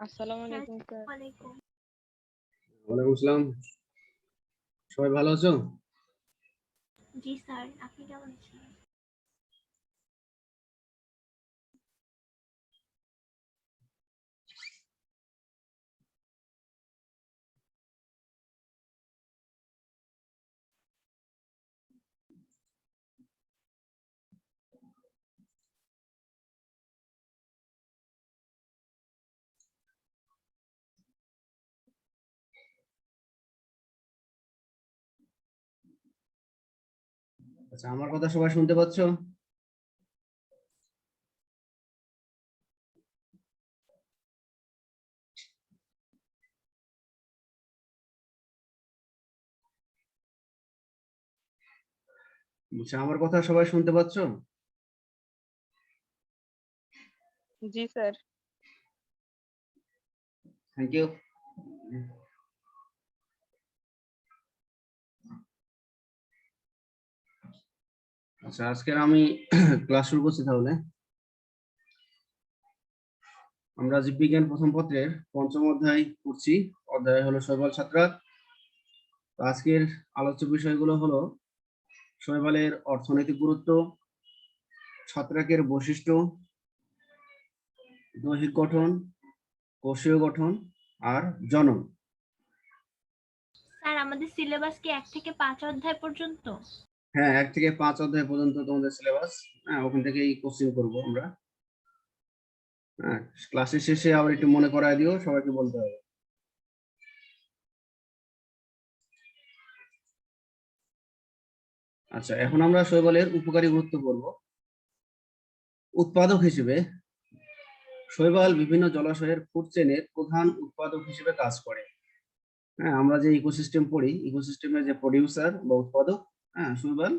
আসসালামু আলাইকুম স্যার। ওয়ালাইকুম আসসালাম। সবাই ভালো আছো? জি স্যার, আপনি কেমন আছেন? আচ্ছা, আমার কথা সবাই শুনতে পাচ্ছ? আচ্ছা, আমার কথা সবাই শুনতে পাচ্ছ? জি স্যার। Thank you. আচ্ছা, আজকের আমি ক্লাস শুরু করছি তাহলে। আমরা জীববিজ্ঞান প্রথম পত্রের পঞ্চম অধ্যায় পড়ছি। অধ্যায় হলো শৈবাল ছত্রাক। আজকের আলোচ্য বিষয়গুলো হলো শৈবালের অর্থনৈতিক গুরুত্ব, ছত্রাকের বৈশিষ্ট্য, দৈহিক গঠন, কোষীয় গঠন আর জনন। স্যার, আমাদের সিলেবাস কি 1 থেকে 5 অধ্যায় পর্যন্ত? হ্যাঁ, 1 থেকে 5 অধ্যায় পর্যন্ত তোমাদের সিলেবাস। হ্যাঁ, ওখান থেকেই কোশ্চেন করবো আমরা। হ্যাঁ, ক্লাসের শেষে আবার একটু মনে করায় দিও, সবাইকে বলতে হবে। আচ্ছা, এখন আমরা শৈবালের উপকারী গুরুত্ব পড়ব। উৎপাদক হিসেবে শৈবাল বিভিন্ন জলাশয়ের ফুড চেইনের প্রধান উৎপাদক হিসেবে কাজ করে। হ্যাঁ, আমরা যে ইকোসিস্টেম পড়ি, ইকোসিস্টেমের যে প্রোডিউসার বা উৎপাদক, হ্যাঁ, শৈবাল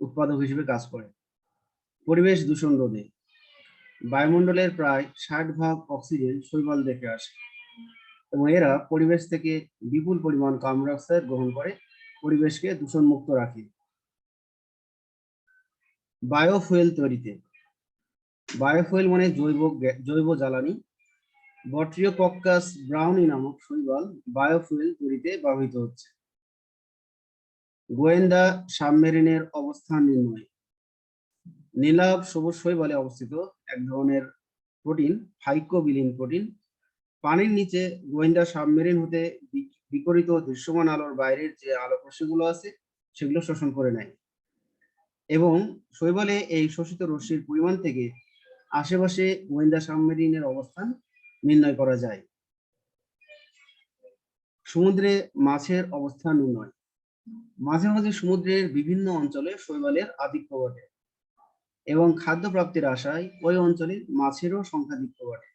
উৎপাদক হিসেবে কাজ করে। পরিবেশ দূষণ রোধে বায়ুমণ্ডলের প্রায় 60% অক্সিজেন শৈবাল দেখে আসে এবং এরা পরিবেশ থেকে বিপুল পরিমাণ কার্বন ডাই অক্সাইড গ্রহণ করে পরিবেশকে দূষণ মুক্ত রাখে। বায়োফুয়েল তৈরিতে, বায়োফুয়েল মানে জৈব জ্বালানি, বট্রিওকক্কাস ব্রাউনি নামক শৈবাল বায়োফুয়েল তৈরিতে ব্যবহৃত হচ্ছে। গোয়েন্দা সাবমেরিনের অবস্থান নির্ণয়, নীলাভ সবুজ শৈবালে অবস্থিত এক ধরনের প্রোটিন, ফাইকোবিলিন প্রোটিন, পানির নিচে গোয়েন্দা সাবমেরিন হতে বিকরিত দৃশ্যমান আলোর বাইরের যে আলোক রশ্মিগুলো আছে সেগুলো শোষণ করে নেয় এবং শৈবালে এই শোষিত রশ্মির পরিমাণ থেকে আশেপাশে গোয়েন্দা সাবমেরিনের অবস্থান নির্ণয় করা যায়। সমুদ্রে মাছের অবস্থান নির্ণয়, মাঝে মাঝে সমুদ্রের বিভিন্ন অঞ্চলে শৈবালের আধিক্য ঘটে এবং খাদ্য প্রাপ্তির আশায় ওই অঞ্চলে মাছেরও সংখ্যাধিক্য ঘটে।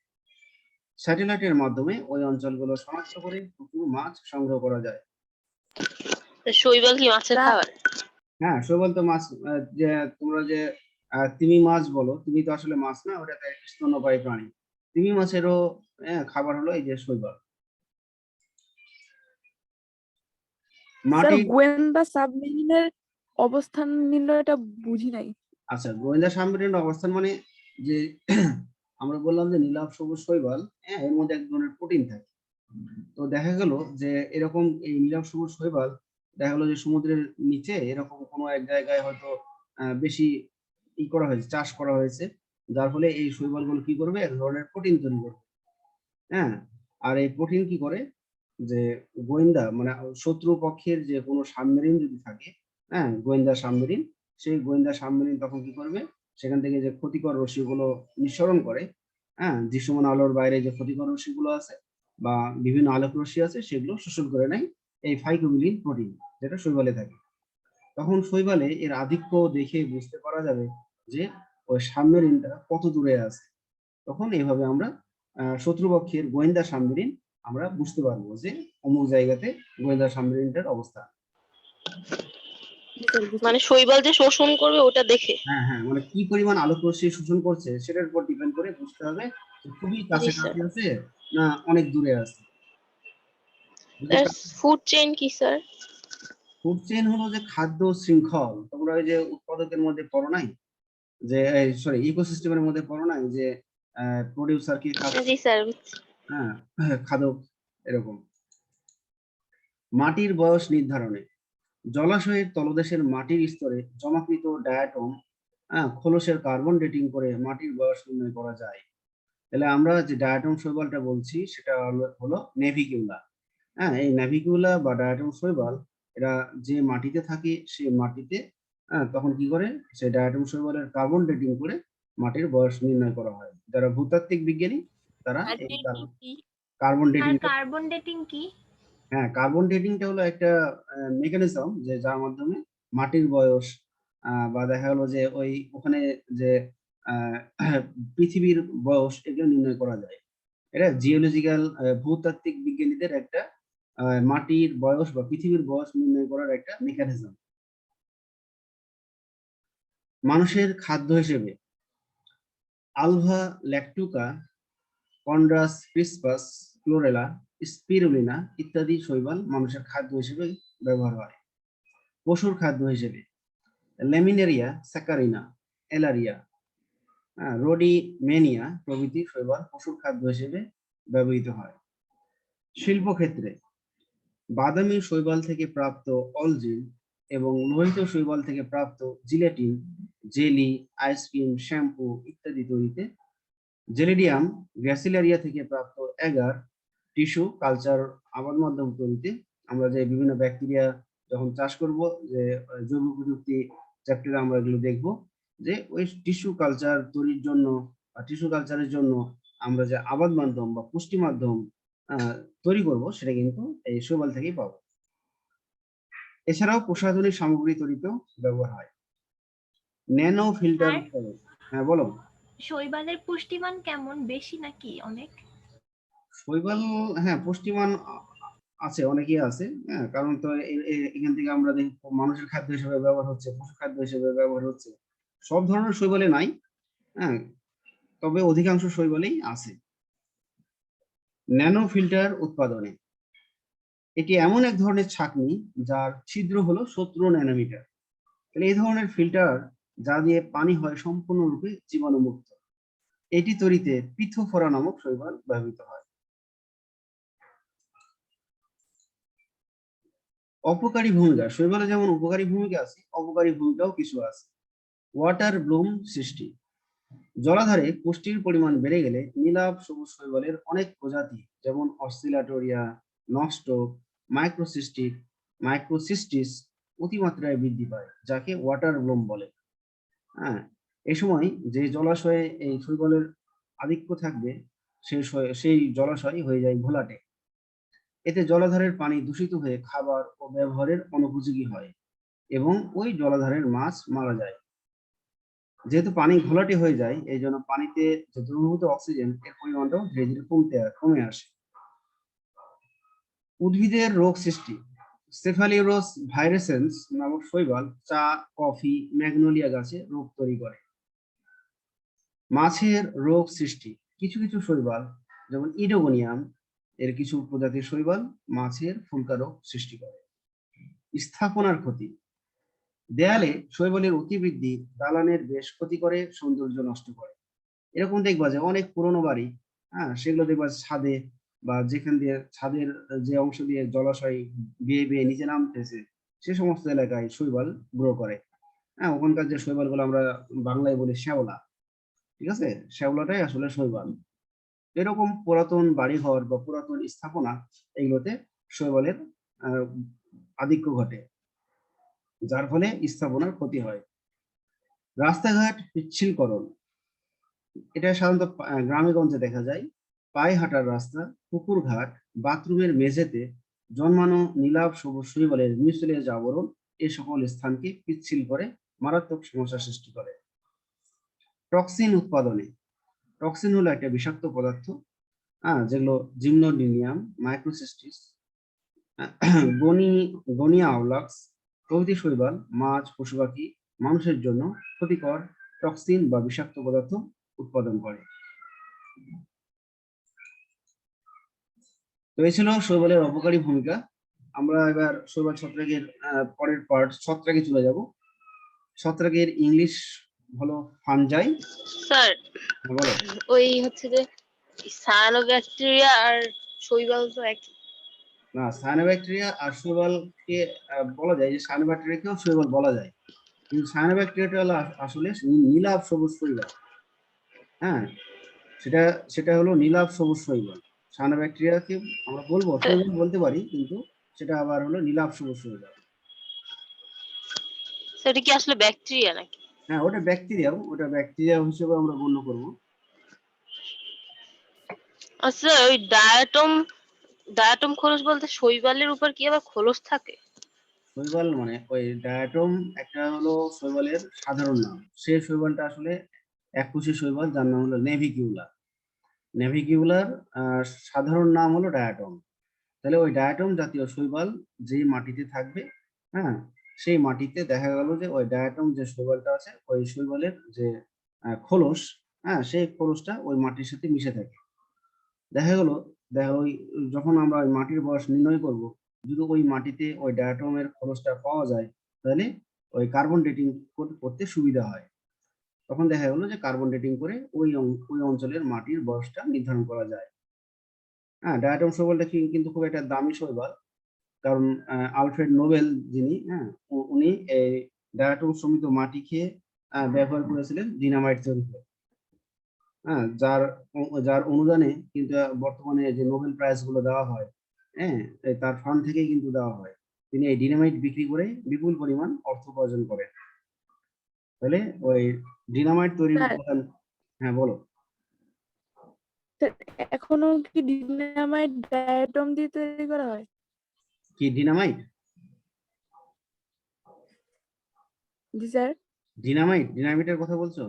স্যাটেলাইটের মাধ্যমে ওই অঞ্চলগুলো শনাক্ত করে প্রচুর মাছ সংগ্রহ করা যায়। শৈবাল কি মাছের খাবার? হ্যাঁ, শৈবাল তো মাছ। যে তোমরা যে তিমি মাছ বলো, তিমি তো আসলে মাছ না, ওটা স্তন্যপায়ী প্রাণী। তিমি মাছেরও খাবার হলো এই যে শৈবাল। স্যার, গোয়েন্দা সাবমেরিনের অবস্থান নির্ণয়টা বুঝি নাই। আচ্ছা, গোয়েন্দা সাবমেরিনের অবস্থান মানে যে আমরা বললাম যে নীলাভ সবুজ শৈবাল, এর মধ্যে এক ধরনের প্রোটিন থাকে। তো দেখা গেল যে এরকম এই নীলাভ সবুজ শৈবাল দেখা গেলো যে সমুদ্রের নিচে এরকম কোনো এক জায়গায় হয়তো বেশি করা হয়েছে, চাষ করা হয়েছে, যার ফলে এই শৈবালগুলো কি করবে, এক ধরনের প্রোটিন তৈরি করবে। হ্যাঁ, আর এই প্রোটিন কি করে যে গোয়েন্দা মানে শত্রু পক্ষের যে কোনো সাবমেরিন যদি থাকে, গোয়েন্দা সাবমেরিন, সেই গোয়েন্দা সাবমেরিন তখন কি করবে, সেখান থেকে যে ক্ষতিকর রশ্মিগুলো নিঃসরণ করে, দৃশ্যমান আলোর বাইরে যে ক্ষতিকর রশ্মিগুলো আছে বা বিভিন্ন আলোক রশ্মি আছে সেগুলো শোষণ করে নেয় এই ফাইকোবিলিন প্রোটিন, যেটা শৈবালে থাকে। তখন শৈবালে এর আধিক্য দেখে বুঝতে পারা যাবে যে ওই সাবমেরিনটা কত দূরে আছে। তখন এইভাবে আমরা শত্রুপক্ষের গোয়েন্দা সাবমেরিন আমরা বুঝতে পারবো যে অমুক জায়গাতে গোয়েন্দা সাবমেরিনটার অবস্থা। মানে শৈবাল যে শোষণ করবে ওটা দেখে, হ্যাঁ হ্যাঁ, মানে কি পরিমাণ আলোক রশ্মি শোষণ করছে সেটার উপর ডিপেন্ড করে বুঝতে হবে যে খুবই কাছাকাছি আছে না অনেক দূরে আছে। ফুড চেইন কি স্যার? ফুড চেইন হলো যে খাদ্য শৃঙ্খল। তোমরা ওই যে উৎপাদকের মধ্যে পড়ো নাই, যে সরি ইকোসিস্টেমের মধ্যে পড়ো নাই যে প্রোডিউসার কি খাচ্ছে, জি স্যার। হ্যাঁ, খাদক এরকম। মাটির বয়স নির্ধারণে জলাশয়ের তলদেশের মাটির স্তরে জমাকৃত ডায়াটম খোলসের কার্বন ডেটিং করে মাটির বয়স নির্ণয় করা যায়। তাহলে আমরা যে ডায়াটম শৈবালটা বলছি সেটা হলো নেভিকিউলা। হ্যাঁ, এই নেভিকিউলা বা ডায়াটম শৈবাল এরা যে মাটিতে থাকে সেই মাটিতে তখন কি করে সেই ডায়াটম শৈবালের কার্বন ডেটিং করে মাটির বয়স নির্ণয় করা হয়। যারা ভূতাত্ত্বিক বিজ্ঞানী তারা এই কার্বন ডেটিং। কার্বন ডেটিং কি? হ্যাঁ, কার্বন ডেটিংটা হলো একটা মেকানিজম যে যার মাধ্যমে মাটির বয়স বা দেখা গেলো যে ওই ওখানে যে পৃথিবীর বয়স এগুলো নির্ণয় করা যায়। এটা জিওলজিক্যাল ভূতাত্ত্বিক বিজ্ঞানীদের একটা মাটির বয়স বা পৃথিবীর বয়স নির্ণয় করার একটা মেকানিজম। মানুষের খাদ্য হিসেবে আলভা ল্যাকটুকা, কন্ড্রাস ক্রিসপাস, ক্লোরেলা, স্পিরুলিনা ইত্যাদি শৈবাল মানুষের খাদ্য হিসেবে ব্যবহার হয়। পশুর খাদ্য হিসেবে লেমিনেরিয়া, স্যাকারিনা, এলারিয়া, রোডিমেনিয়া প্রভৃতি শৈবাল পশুর খাদ্য হিসেবে ব্যবহৃত হয়। শিল্পক্ষেত্রে বাদামি শৈবাল থেকে প্রাপ্ত অলজিন এবং লোহিত শৈবাল থেকে প্রাপ্ত জিলেটিন, জেলি, আইসক্রিম, শ্যাম্পু ইত্যাদি তৈরিতে, জেলিডিয়াম গ্যাসিলারিয়া থেকে প্রাপ্ত এগার, টিস্যু কালচার আবাদ মাধ্যম তৈরিতে। আমরা যে বিভিন্ন ব্যাকটেরিয়া যখন চাষ করব, যে জৈব প্রযুক্তি চ্যাপ্টারে আমরা এগুলো দেখব, যে ওই টিস্যু কালচার তৈরির জন্য বা টিস্যু কালচারের জন্য আমরা যে আবাদ মাধ্যম বা পুষ্টি মাধ্যম তৈরি করব সেটা কিন্তু এই শৈবাল থেকেই পাবো। এছাড়াও প্রসাধনী সামগ্রী তৈরিতেও ব্যবহার হয়। Nano filter. হ্যাঁ বলো। শৈবালের পুষ্টিমান কেমন, বেশি নাকি অনেক? শৈবাল হ্যাঁ পুষ্টিমান আছে, অনেকই আছে। হ্যাঁ, কারণ তো এখান থেকে আমরা দেখি মানুষের খাদ্য হিসেবে ব্যবহার হচ্ছে, পশু খাদ্য হিসেবে ব্যবহার হচ্ছে। সব ধরনের শৈবালে নাই, হ্যাঁ, তবে অধিকাংশ শৈবালেই আছে। ন্যানো ফিল্টার উৎপাদনে এটি এমন এক ধরনের ছাঁকনি যার ছিদ্র হলো 17 ন্যানোমিটার। তাহলে এই ধরনের ফিল্টার যা দিয়ে পানি হয় সম্পূর্ণরূপে জীবাণুমুক্ত, এটি তৈরিতে পিথোফোরা নামক শৈবাল ব্যবহৃত হয়। অপকারী ভূমিকা, শৈবালে যেমন উপকারী ভূমিকা আছে, অপকারী ভূমিকাও কিছু আছে। ওয়াটার ব্লুম সৃষ্টি, জলাধারে পুষ্টির পরিমাণ বেড়ে গেলে নীলাভ সবুজ শৈবালের অনেক প্রজাতি যেমন অসিলাটোরিয়া, নষ্ট, মাইক্রোসিস্টিস অতিমাত্রায় বৃদ্ধি পায়, যাকে ওয়াটার ব্লুম বলে। হ্যাঁ, এই সময় যে জলাশয়ে এই শৈবালের আধিক্য থাকবে সেই জলাশয় হয়ে যায় ঘোলাটে। এতে জলাধারের পানি দূষিত হয়ে খাবার ও ব্যবহারের অনুপযোগী হয় এবং ওই জলাধারের মাছ মারা যায়। যেহেতু পানি ঘোলাটে হয়ে যায়, এই জন্য পানিতে যে দ্রবীভূত অক্সিজেন এর পরিমাণটাও ধীরে ধীরে কমে আসে। উদ্ভিদের রোগ সৃষ্টি, স্টেফালিওরোস ভাইরেসেন্স নামক শৈবাল চা, কফি, ম্যাগনোলিয়া গাছে রোগ তৈরি করে। মাছের রোগ সৃষ্টি, কিছু কিছু শৈবাল যেমন ইডোগোনিয়াম এর কিছু প্রজাতির শৈবাল মাছের ফুলকা রোগ সৃষ্টি করে। স্থাপনার ক্ষতি, দেয়ালে শৈবালের অতিবৃদ্ধি দালানের বেশ ক্ষতি করে, সৌন্দর্য নষ্ট করে। এরকম দেখবা যে অনেক পুরনো বাড়ি, হ্যাঁ, সেগুলো দেখবা ছাদে বা যেখান দিয়ে ছাদের যে অংশ দিয়ে জলাশয় বেয়ে বেয়ে নিচে নামতেছে সে সমস্ত এলাকায় শৈবাল গ্রো করে। হ্যাঁ, ওখানকার যে শৈবালগুলো আমরা বাংলায় বলি শ্যাওলা, ঠিক আছে, শ্যাওলাটাই আসলে শৈবাল। এরকম পুরাতন বাড়িঘর বা পুরাতন স্থাপনা এগুলোতে শৈবালের আধিক্য ঘটে, যার ফলে স্থাপনার ক্ষতি হয়। রাস্তাঘাট পিচ্ছিলকরণ, এটা সাধারণত গ্রামে গঞ্জে দেখা যায়। পায়ে হাঁটার রাস্তা, পুকুর ঘাট, বাথরুমের মেঝেতে জন্মানো নীলাভ সবুজ শৈবালের মিউসিলেজ আবরণ এ সকল স্থানকে পিচ্ছিল করে মারাত্মক সমস্যা সৃষ্টি করে। টক্সিন উৎপাদনে, টক্সিন হলো একটা বিষাক্ত পদার্থ, যেগুলো জিমনোডিনিয়াম, মাইক্রোসিস্টিস, গনিয়া আউলাক্স প্রভৃতি শৈবাল মাছ, পশু পাখি, মানুষের জন্য ক্ষতিকর টক্সিন বা বিষাক্ত পদার্থ উৎপাদন করে। তো এই ছিল শৈবালের অপকারী ভূমিকা। আমরা এবার শৈবাল ছত্রাকের পরের পার্ট ছত্রাকে চলে যাব। ছত্রাকের ইংলিশ হলো ফানজাই। স্যার বলো। ওই হচ্ছে যে সায়ানোব্যাকটেরিয়া আর শৈবাল তো একই। না, সায়ানোব্যাকটেরিয়া আর শৈবালকে বলা যায় যে সায়ানোব্যাকটেরিয়াকেও শৈবাল বলা যায়, কিন্তু সায়ানোব্যাকটেরিয়াটা হলো আসলে নীলাভ সবুজ শৈবাল। হ্যাঁ, সেটা সেটা হলো নীলাভ সবুজ শৈবাল। সায়ানোব্যাকটেরিয়াকে আমরা বলবো শৈবাল বলতে পারি, কিন্তু সেটা আবার হলো নীলাভ সবুজ শৈবাল। সেটা কি আসলে ব্যাকটেরিয়া নাকি? হ্যাঁ, ওটা ব্যাকটেরিয়া হিসেবে আমরা গণ্য করব। আচ্ছা, ওই ডায়াটম খোলস বলতে শৈবালের উপর কি আবার খোলস থাকে? শৈবাল মানে ওই ডায়াটম একটা হলো শৈবালের সাধারণ নাম। সেই শৈবালটা আসলে এককোষী শৈবাল, যার নাম হলো নেভিকিউলার সাধারণ নাম হলো ডায়াটম। তাহলে ওই ডায়াটম জাতীয় শৈবাল যে মাটিতে থাকবে, হ্যাঁ, সেই মাটিতে দেখা গেল যে ওই ডায়াটম যে শৈবালটা আছে, ওই শৈবালের যে খোলস, হ্যাঁ, সেই খোলসটা ওই মাটির সাথে মিশে থাকে। দেখা গেল ওই যখন আমরা ওই মাটির বয়স নির্ণয় করব, যদি ওই মাটিতে ওই ডায়াটমের খোলসটা পাওয়া যায়, তাহলে ওই কার্বন ডেটিং করতে সুবিধা হয়। তখন দেখা গেল যে কার্বন ডেটিং করে ওই অঞ্চলের মাটির বয়সটা নির্ধারণ করা যায়। হ্যাঁ, ডায়াটম শৈবালটা কিন্তু খুব একটা দামি শৈবাল, কারণ আলফ্রেড নোবেল যিনি, হ্যাঁ, উনি এই ডায়াটম সমৃদ্ধ মাটি খেয়ে ব্যবহার করেছিলেন ডিনামাইট তৈরি করে। হ্যাঁ, যার অনুদানে কিন্তু বর্তমানে যে নোবেল প্রাইজ গুলো দেওয়া হয়, হ্যাঁ, তার ফান্ড থেকেই কিন্তু দেওয়া হয়। তিনি এই ডিনামাইট বিক্রি করে বিপুল পরিমাণ অর্থ উপার্জন করেন। তাহলে ওই ডিনামাইট তৈরির স্যার, উপাদান। হ্যাঁ, বলো। স্যার, এখনো কি ডিনামাইট ডায়াটম দিয়ে তৈরি করা হয়? কি ডিনামাইট? জি স্যার। ডিনামাইটের কথা বলছো?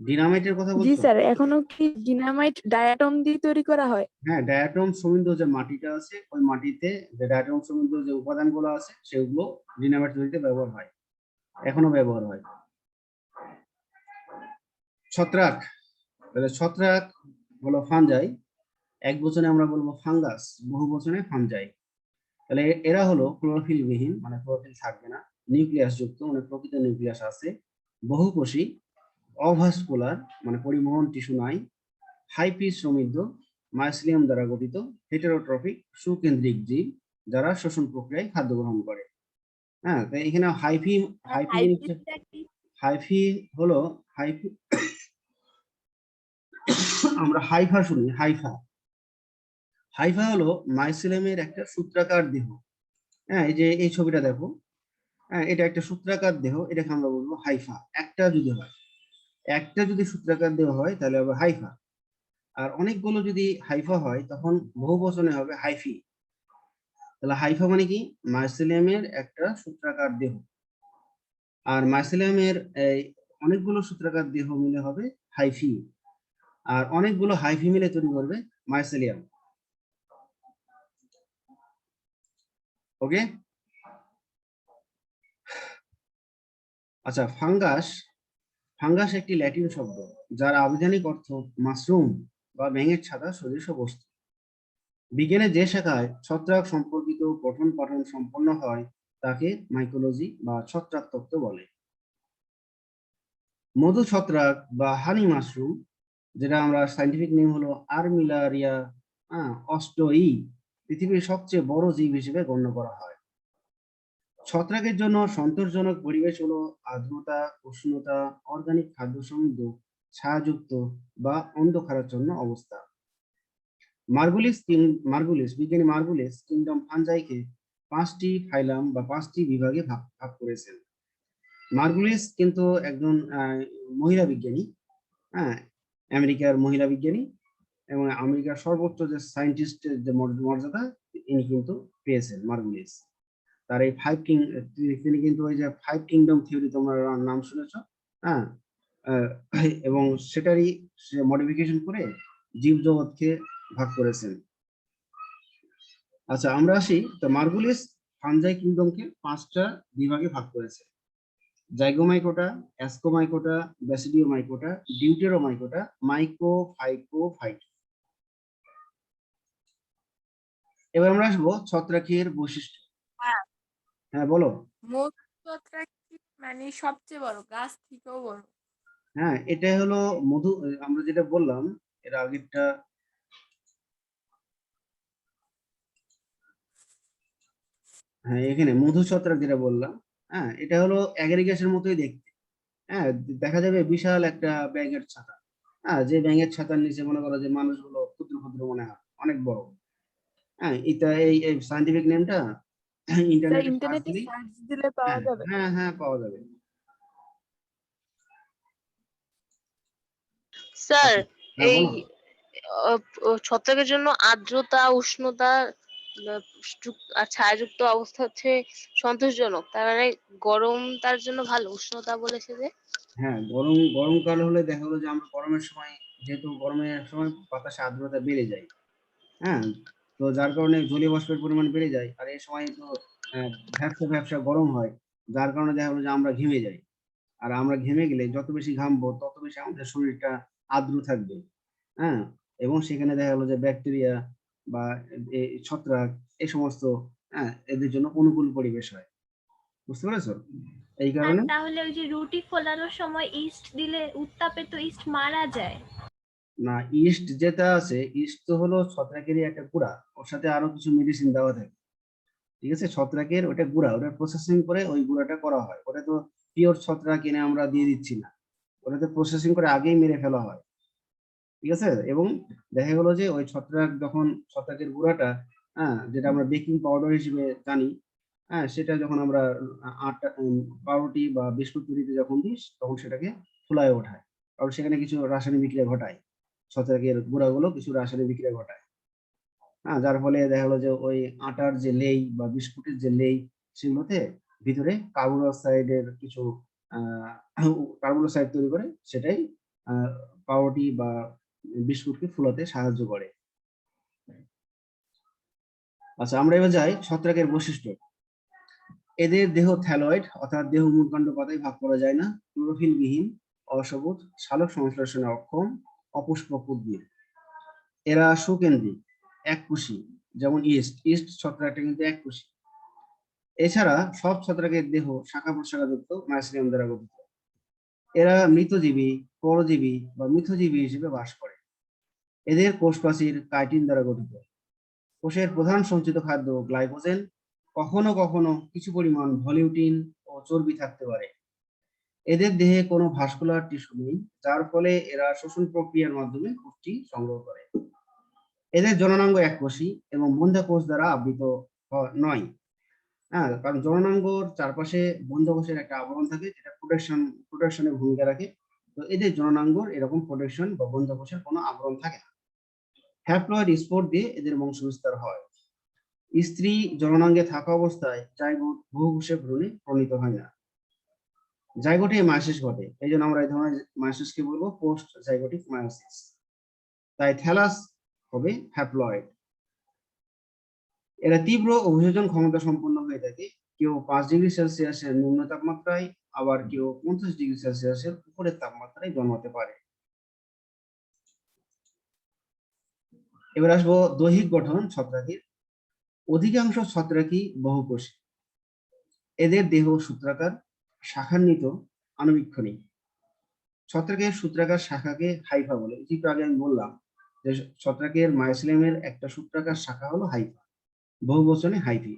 ডিনামাইটের কথা জি বলছো? স্যার, এখনো কি ডিনামাইট ডায়াটম দিয়ে তৈরি করা হয়? হ্যাঁ, ডায়াটম সমৃদ্ধ যে মাটিটা আছে, ওই মাটিতে যে ডায়াটম সমৃদ্ধ যে উপাদানগুলো আছে, সেগুলো ডিনামাইট তৈরিতে ব্যবহার হয়, এখনো ব্যবহার হয়। ছত্রাক, তাহলে ছত্রাক হলো ফানজাই, এক বচনে আমরা বলবো ফাঙ্গাস, বহু বচনে ফানজাই। তাহলে এরা হলো ক্লোরোফিল বিহীন, মানে ক্লোরোফিল থাকবে না, নিউক্লিয়াস যুক্ত, মানে প্রকৃত নিউক্লিয়াস আছে, বহুকোষী, অভাস্কুলার, মানে পরিবহন টিস্যু নাই, হাইপিস সমৃদ্ধ, মাইসিলিয়াম দ্বারা গঠিত, হেটেরোট্রফিক, সুকেন্দ্রিক জীব, যারা শ্বসন প্রক্রিয়ায় খাদ্য গ্রহণ করে। হ্যাঁ, তাই এখানে হাইফি হলো হাইফি, আমরা হাইফা শুনি, হাইফা হলো মাইসিলিয়ামের একটা সূত্রাকার দেহ। হ্যাঁ, এই যে এই ছবিটা দেখো, হ্যাঁ, এটা একটা সূত্রাকার দেহ, এটাকে আমরা বলবো হাইফা। একটা যদি সূত্রাকার দেহ হয় তাহলে হবে হাইফা, আর অনেকগুলো যদি হাইফা হয় তখন বহু বচনে হবে হাইফি। তাহলে হাইফা মানে কি? মাইসিলিয়ামের একটা সূত্রাকার দেহ, আর মাইসিলিয়ামের এই অনেকগুলো সূত্রাকার দেহ মিলে হবে হাইফি, আর অনেকগুলো হাইফি মিলে তৈরি করবে মাইসিলিয়াম। ওকে, আচ্ছা, ফাঙ্গাস একটি ল্যাটিন শব্দ, যার আবিধানিক অর্থ মাশরুম বা ব্যাঙের ছাতা সদৃশ বস্তু। বিজ্ঞানের যে শাখায় ছত্রাক সম্পর্কিত পঠন পাঠন সম্পন্ন হয় তাকে মাইকোলজি বা ছত্রাক তত্ত্ব বলে। মধু ছত্রাক বা হানি মাশরুম, যেটা আমরা সাইন্টিফিক নেম হলো আর্মিলারিয়া অস্টোই, পৃথিবীর সবচেয়ে বড় জীব হিসেবে গণ্য করা হয়। ছত্রাকের জন্য সন্তোষজনক পরিবেশ হলো আর্দ্রতা, উষ্ণতা, অর্গানিক খাদ্য সমৃদ্ধ, ছায়াযুক্ত বা অন্ধকারাচ্ছন্ন অবস্থা। বিজ্ঞানী মার্গুলিস কিংডম ফানজাইকে 5টি ফাইলাম বা 5টি বিভাগে ভাগ করেছেন। মার্গুলিস কিন্তু একজন মহিলা বিজ্ঞানী, হ্যাঁ, আমেরিকার মহিলা বিজ্ঞানী, এবং আমেরিকার সর্বোচ্চ যে সায়েন্টিস্টের যে মর্যাদা ইনি কিন্তু পেয়েছেন মার্গুলিস। তার এই তিনি কিন্তু ওই যে 5 কিংডম থিওরি তোমরা নাম শুনেছ, হ্যাঁ, এবং সেটারই মডিফিকেশন করে জীবজগৎকে ভাগ করেছেন। আচ্ছা, আমরা আসি তো, মার্গুলিস ফানজাই কিংডমকে 5টা বিভাগে ভাগ করেছে: জাইগোমাইকোটা, অ্যাসকোমাইকোটা, ব্যাসিডিওমাইকোটা, ডিউটেরোমাইকোটা, মাইকোফাইটোফাইট। এবার আমরা আসবো ছত্রাকের বৈশিষ্ট্য। হ্যাঁ, বলো। মধু ছত্রাক মানে সবচেয়ে বড়, গাছ থেকেও বড়। হ্যাঁ, এটা হলো মধু। আমরা যেটা বললাম এর আগেরটা, হ্যাঁ এখানে মধু ছত্রাক যেটা বললাম, হ্যাঁ এটা হলো অ্যাগ্রিগেশনের মতোই দেখতে। হ্যাঁ, দেখা যাবে বিশাল একটা ব্যাঙের ছাতা। হ্যাঁ, যে ব্যাঙের ছাতার নিচে মনে করো যে মানুষগুলো ক্ষুদ্র ক্ষুদ্র মনে হয়, অনেক বড়। হ্যাঁ, এটা এই সায়েন্টিফিক নেমটা স্যার ইন্টারনেটে সার্চ ইন্টারনেটে দিলেই, সার্চ দিলে পাওয়া হ্যাঁ যাবে? হ্যাঁ হ্যাঁ পাওয়া যাবে। স্যার, আচ্ছা, হ্যাঁ এই বলো। ছত্রাকের জন্য আর্দ্রতা, উষ্ণতা আর ছায়াযুক্ত অবস্থা হচ্ছে সন্তোষজনক, তার মানে গরম তার জন্য ভালো, উষ্ণতা বলেছে যে। হ্যাঁ, গরমকাল হলে দেখা গেলো যে আমরা গরমের সময়, যেহেতু গরমের সময় বাতাসে আর্দ্রতা বেড়ে যায়, হ্যাঁ, তো যার কারণে জলীয় বাষ্পের পরিমাণ বেড়ে যায়, আর এই সময় তো ভ্যাপসা ভ্যাপসা গরম হয়, যার কারণে দেখা গেলো যে আমরা ঘেমে যাই। আর আমরা ঘেমে গেলে যত বেশি ঘামবো তত বেশি আমাদের শরীরটা আর্দ্র থাকবে। হ্যাঁ, এবং সেখানে দেখা গেলো যে ব্যাকটেরিয়া বা এই ছত্রাক, এই সমস্ত, হ্যাঁ এদের জন্য অনুকূল পরিবেশ হয়। বুঝতে পেরেছো? এই আর কারণে তাহলে ওই যে রুটি ফোলানোর সময় ইস্ট দিলে উত্তাপে তো ইস্ট মারা যায়। না, ইস্ট যেটা আছে, ইস্ট তো হলো ছত্রাকেরই একটা গুঁড়া, ওর সাথে আরো কিছু মেডিসিন দেওয়া থাকে। ঠিক আছে, ছত্রাকের ওটা গুঁড়া, ওটা প্রসেসিং করে ওই গুঁড়াটা করা হয়। ওটা তো পিওর ছত্রাক এনে আমরা দিয়ে দিচ্ছি না, ওটাতে প্রসেসিং করে আগেই মেরে ফেলা হয়। ঠিক আছে, এবং দেখা গেলো যে ওই ছত্রাক যখন, ছত্রাকের গুঁড়াটা, হ্যাঁ যেটা আমরা বেকিং পাউডার হিসেবে জানি, হ্যাঁ সেটা যখন আমরা আটা, পাউরুটি বা বিস্কুট তৈরিতে যখন দিই, তখন সেটাকে ফুলায় ওঠায়, কারণ সেখানে কিছু রাসায়নিক বিক্রিয়া ঘটায়। ছত্রাকের গুঁড়াগুলো কিছু রাসায়নিক বিক্রিয়া ঘটায়। হ্যাঁ, যার ফলে দেখা গেলো যে ওই আটার যে লেই বা বিস্কুটের যে লেই, সেগুলোতে ভিতরে কার্বন ডাইঅক্সাইডের কিছু কার্বন ডাইঅক্সাইড তৈরি করে, সেটাই পাউরুটি বা বিস্কুটকে ফুলাতে সাহায্য করে। আচ্ছা, আমরা এবার যাই ছত্রাকের বৈশিষ্ট্য। এদের দেহ থ্যালয়েড, অর্থাৎ দেহ মূলকাণ্ড পাতায় ভাগ করা যায় না, ক্লোরোফিল বিহীন, অসবুজ, সালোক সংশ্লেষণে অক্ষম, অপুষ্পক উদ্ভিদ। এরা সুকেন্দ্রিক, এককোষী, যেমন ইস্ট ছত্রাকটা কিন্তু এককোষী। এছাড়া সব ছত্রাকের দেহ শাখা প্রশাখাযুক্ত মাইসিলিয়াম দ্বারা গঠিত। এরা মৃতজীবী, পরজীবী বা মিথজীবী হিসেবে বাস করে। এদের কোষ প্রাচীর কাইটিন দ্বারা গঠিত। কোষের প্রধান সঞ্চিত খাদ্য গ্লাইকোজেন, কখনো কখনো কিছু পরিমাণ ভলিউটিন ও চর্বি থাকতে পারে। এদের দেহে কোনো ভাস্কুলার টিস্যু নেই, যার ফলে এরা শ্বসন প্রক্রিয়ার মাধ্যমে পুষ্টি সংগ্রহ করে। এদের জননাঙ্গ এককোষী এবং বন্ধ্যাকোষ দ্বারা আবৃত নয়। হ্যাঁ, কারণ জননাঙ্গর চারপাশে বন্ধ্যাকোষের একটা আবরণ থাকে, যেটা প্রোটেকশনের ভূমিকা রাখে। তো এদের জননাঙ্গর এরকম প্রোটেকশন বা বন্ধ্যাকোষের কোনো আবরণ থাকে না। হ্যাপ্লয়েড স্পোর দিয়ে এদের বংশ বিস্তার হয়। স্ত্রী জননাঙ্গে থাকা অবস্থায় জাইগোট বহুকোষে ভ্রূণে প্রণীত হয় না। জাইগোটে মায়োসিস ঘটে, এই জন্য আমরা এই ধরনের মায়োসিসকে বলবো পোস্ট জাইগোটিক মায়োসিস। তাই থ্যালাস হবে হ্যাপ্লয়েড। এরা তীব্র অভিযোজন ক্ষমতা সম্পন্ন হয়ে থাকে, কেউ 5 ডিগ্রি সেলসিয়াসের নিম্ন তাপমাত্রায়, আবার কেউ 50 ডিগ্রি সেলসিয়াসের উপরের তাপমাত্রায় জন্মাতে পারে। এবার আসবো দৈহিক গঠন ছত্রাকের। অধিকাংশ ছত্রাকই বহুকোষী। এদের দেহ সূত্রাকার, শাখান্বিত, আনুবীক্ষণিক। ছত্রাকের সূত্রাকার শাখাকে হাইফা বলে। একটু আগে আমি বললাম যে ছত্রাকের মায়োসিলিয়ামের একটা সূত্রাকার শাখা হলো হাইফা, বহুবচনে হাইফি।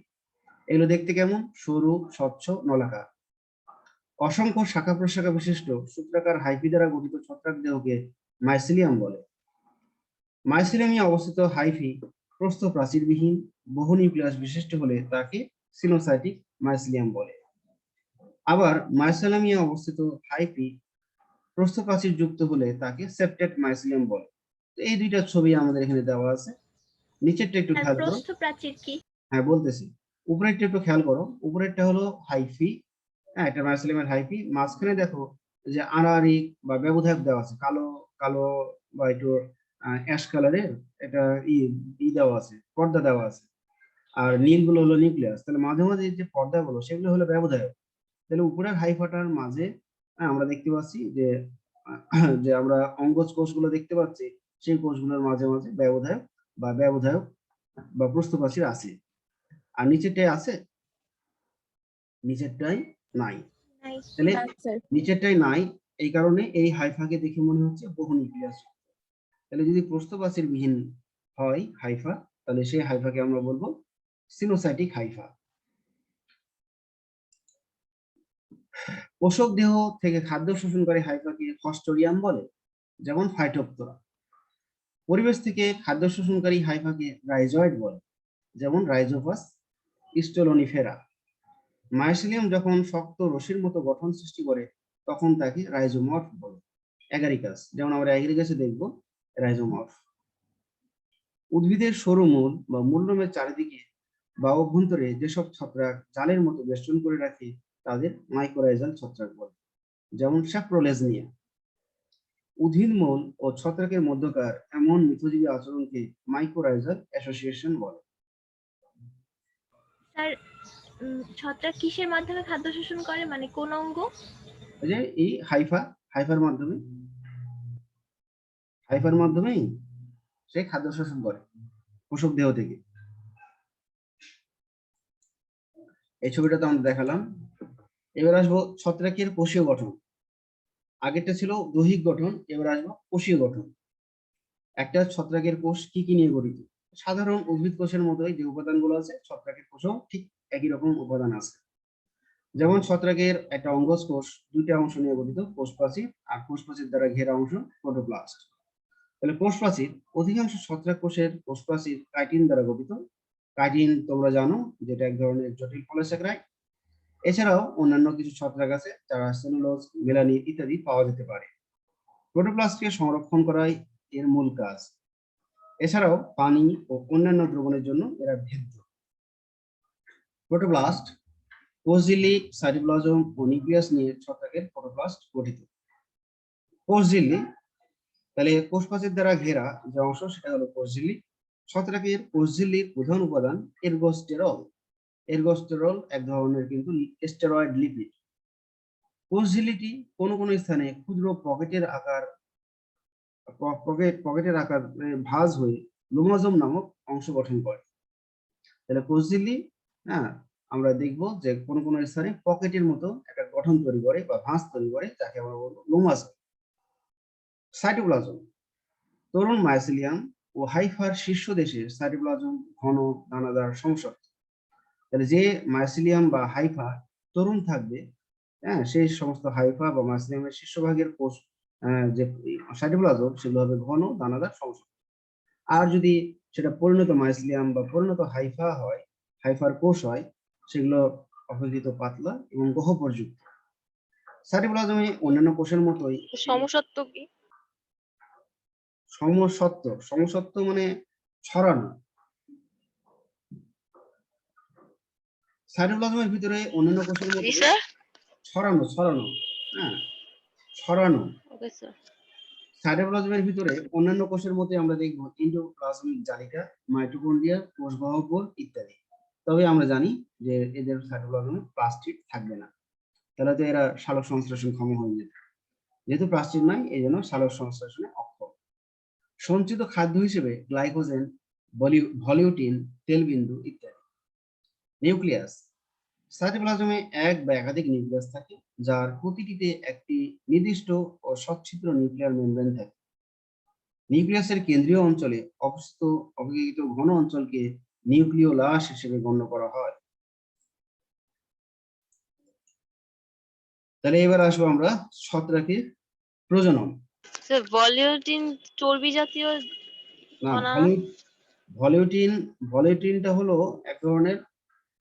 এগুলো দেখতে কেমন? সরু, স্বচ্ছ, নলাকার। অসংখ্য শাখা প্রশাখা বিশিষ্ট সূত্রাকার হাইফি দ্বারা গঠিত ছত্রাক দেহকে মাইসিলিয়াম বলে। মাইসিলিয়ামে অবস্থিত হাইফি প্রস্থ প্রাচীরবিহীন, বহু নিউক্লিয়াস বিশিষ্ট হলে তাকে সিনোসাইটিক মাইসিলিয়াম বলে। আবার মাইসিলিয়ামে অবস্থিত হাইফি প্রস্থ প্রাচীর যুক্ত হলে তাকে সেপ্টেট মাইসিলিয়াম বলে। তো এই দুইটা ছবি আমাদের এখানে দেওয়া আছে, নিচেরটা একটু আর খেয়াল করো। প্রস্থ প্রাচীর কি? হ্যাঁ বলতেছি, উপরেরটা একটু খেয়াল করো। উপরেরটা হলো হাইফি, হ্যাঁ এটা মাইসিলিয়ামের হাইফি। মাঝখানে দেখো যে আনারিক বা ব্যবধায়ক দেওয়া আছে, কালো কালো বা একটু অ্যাশ কালারের এটা দেওয়া আছে, পর্দা দেওয়া আছে। আর নীলগুলো হলো নিউক্লিয়াস। তাহলে মাঝে মাঝে যে পর্দাগুলো সেগুলো হলো ব্যবধায়ক। তাহলে উপরের হাইফাটার মাঝে আমরা দেখতে পাচ্ছি যে যে আমরা অঙ্গজ কোষগুলো দেখতে পাচ্ছি, সেই কোষগুলোর মাঝে মাঝে ব্যবধায়ক বা প্রস্থপ্রাচীর আছে। আর নিচেরটাই আছে, নিচেরটাই নাই। নাই। তাহলে না স্যার। নিচেরটাই নাই, এই কারণে এই হাইফাকে দেখে মনে হচ্ছে বহু নিউক্লিয়াস। তাহলে যদি প্রস্থপ্রাচীর বিহীন হয় হাইফা, তাহলে সেই হাইফাকে আমরা বলবো সিনোসাইটিক হাইফা। পোষক দেহ থেকে খাদ্য শোষণকারী হাইফাকে ফস্টোরিয়াম বলে, যেমন ফাইটোপ্তরা। পরিবেশ থেকে খাদ্য শোষণকারী হাইফাকে রাইজয়েড বলে, যেমন রাইজোপাস স্টেলোনিফেরা। মাইসিলিয়াম যখন শক্ত রশির মতো গঠন সৃষ্টি করে তখন তাকে রাইজোমর্ফ বলে। অ্যাগারিকাস, যেমন আমরা অ্যাগারিকাসে দেখব রাইজোমর্ফ। উদ্ভিদের সরু মূল বা মূলরোমের চারিদিকে বা অভ্যন্তরে যেসব ছত্রাক জালের মতো বেষ্টন করে রাখে তাদের মাইকোরাইজাল ছত্রাক বলে, যেমন স্যাপ্রোলেজনিয়া। উদ্ভিদ মূল ও ছত্রাকের মধ্যকার এমন মিথজীবী আচরণকে মাইকোরাইজাল অ্যাসোসিয়েশন বলে। স্যার ছত্রাক কিসের মাধ্যমে খাদ্য শোষণ করে, মানে কোন অঙ্গ? এই যে এই হাইফার মাধ্যমেই সে খাদ্য শোষণ করে পোষক দেহ থেকে। এই ছবিটা তো আমরা দেখালাম। এবার আসবো ছত্রাকের কোষীয় গঠন। আগেরটা ছিল দৈহিক গঠন, এবার আসবো কোষীয় গঠন। একটা ছত্রাকের কোষ কি কি নিয়ে গঠিত? সাধারণ উদ্ভিদ কোষের মতোই যে উপাদানগুলো আছে ছত্রাকের কোষেও ঠিক একই রকম উপাদান আছে। যেমন ছত্রাকের একটা অঙ্গজ কোষ দুইটা অংশ নিয়ে গঠিত, কোষপ্রাচীর আর কোষপ্রাচীর দ্বারা ঘেরা অংশ প্রোটোপ্লাস্ট। তাহলে কোষপ্রাচীর, অধিকাংশ ছত্রাক কোষের কোষপ্রাচীর কাইটিন দ্বারা গঠিত। কাইটিন তোমরা জানো যেটা এক ধরনের জটিল পলিস্যাকারাইড। এছাড়াও অন্যান্য কিছু ছত্রাক আছে যারা সেলুলোজ, মেলানিন ইত্যাদি পাওয়া যেতে পারে। প্রোটোপ্লাস্টকে সংরক্ষণ করাই এর মূল কাজ। এছাড়াও পানি ও অন্যান্য দ্রবণের জন্য এরা ভেদ্য। প্রোটোপ্লাস্ট কোষঝিল্লি, সাইটোপ্লাজম ও নিউক্লিয়াস নিয়ে ছত্রাকের প্রোটোপ্লাস্ট গঠিত। কোষঝিল্লি, তাহলে কোষপ্রাচীর দ্বারা ঘেরা যে অংশ সেটা হলো কোষঝিল্লি। ছত্রাকের কোষঝিল্লির প্রধান উপাদান এরগোস্টেরল। এরগোস্টেরল এক ধরনের কিন্তু স্টেরয়েড লিপিড। কোষঝিল্লিটি কোনো কোনো স্থানে ক্ষুদ্র পকেটের আকার ভাঁজ হয়ে লোমাজোম নামক অংশ গঠন করে। তাহলে কোষঝিল্লি, হ্যাঁ, আমরা দেখব যে কোন কোন স্থানে পকেটের মতো একটা গঠন তৈরি করে বা ভাঁজ তৈরি করে, যাকে আমরা বলবো লোমাজোম। সাইটোপ্লাজম, তরুণ মাইসিলিয়াম ও হাইফার শীর্ষ দেশে সাইটোপ্লাজম ঘন দানাদার সমসত্ব। তাহলে যে মাইসিলিয়াম বা হাইফা তরুণ থাকবে, হ্যাঁ, সেই সমস্ত হাইফা বা মাইসিলিয়ামের শীর্ষভাগের কোষ যে সাইটোপ্লাজম সেগুলো হবে ঘন দানাদার সমসত্ব। আর যদি সেটা পরিণত মাইসিলিয়াম বা পরিণত হাইফা হয়, হাইফার কোষ হয়, সেগুলো অপেক্ষিত পাতলা এবং গহ্বরযুক্ত। সাইটোপ্লাজমে অন্যান্য কোষের মতোই সমসত্ব কি? সমসত্ব মানে ছড়ানো। সাইটোপ্লাজমের ভিতরে অন্যান্য কোষের মতো ছড়ানো, হ্যাঁ, ছড়ানো। Okay sir. সাইটোপ্লাজমের ভিতরে অন্যান্য কোষের মধ্যে আমরা দেখব এন্ডোপ্লাজমিক জালিকা, মাইটোকন্ড্রিয়া, কোষ গহ্বর ইত্যাদি। তবে আমরা জানি যে এদের সাইটোপ্লাজমে প্লাস্টিড থাকবে না, তাহলে তো এরা সালোক সংশ্লেষণক্ষম হয়ে যেত। যেহেতু প্লাস্টিড নাই, এই জন্য সালোক সংশ্লেষণে অক্ষম। সঞ্চিত খাদ্য হিসেবে গ্লাইকোজেন, ভলিউটিন, তেলবিন্দু ইত্যাদি। নিউক্লিয়াস, সাইটোপ্লাজমে এক বা একাধিক নিউক্লিয়াস থাকে, যার প্রতিটিতে একটি নির্দিষ্ট ও সচ্ছিদ্র নিউক্লিয়ার মেমব্রেন থাকে। নিউক্লিয়াসের কেন্দ্রীয় অঞ্চলে অবস্থিত অপেক্ষাকৃত ঘন অঞ্চলকে নিউক্লিওলাস হিসেবে গণ্য করা হয়। তাহলে এবার আসবো আমরা ছত্রাকের প্রজনন। স্যার ভলিউটিন চর্বি জাতীয় না, কণা। ভলিউটিনটা হলো এক ধরনের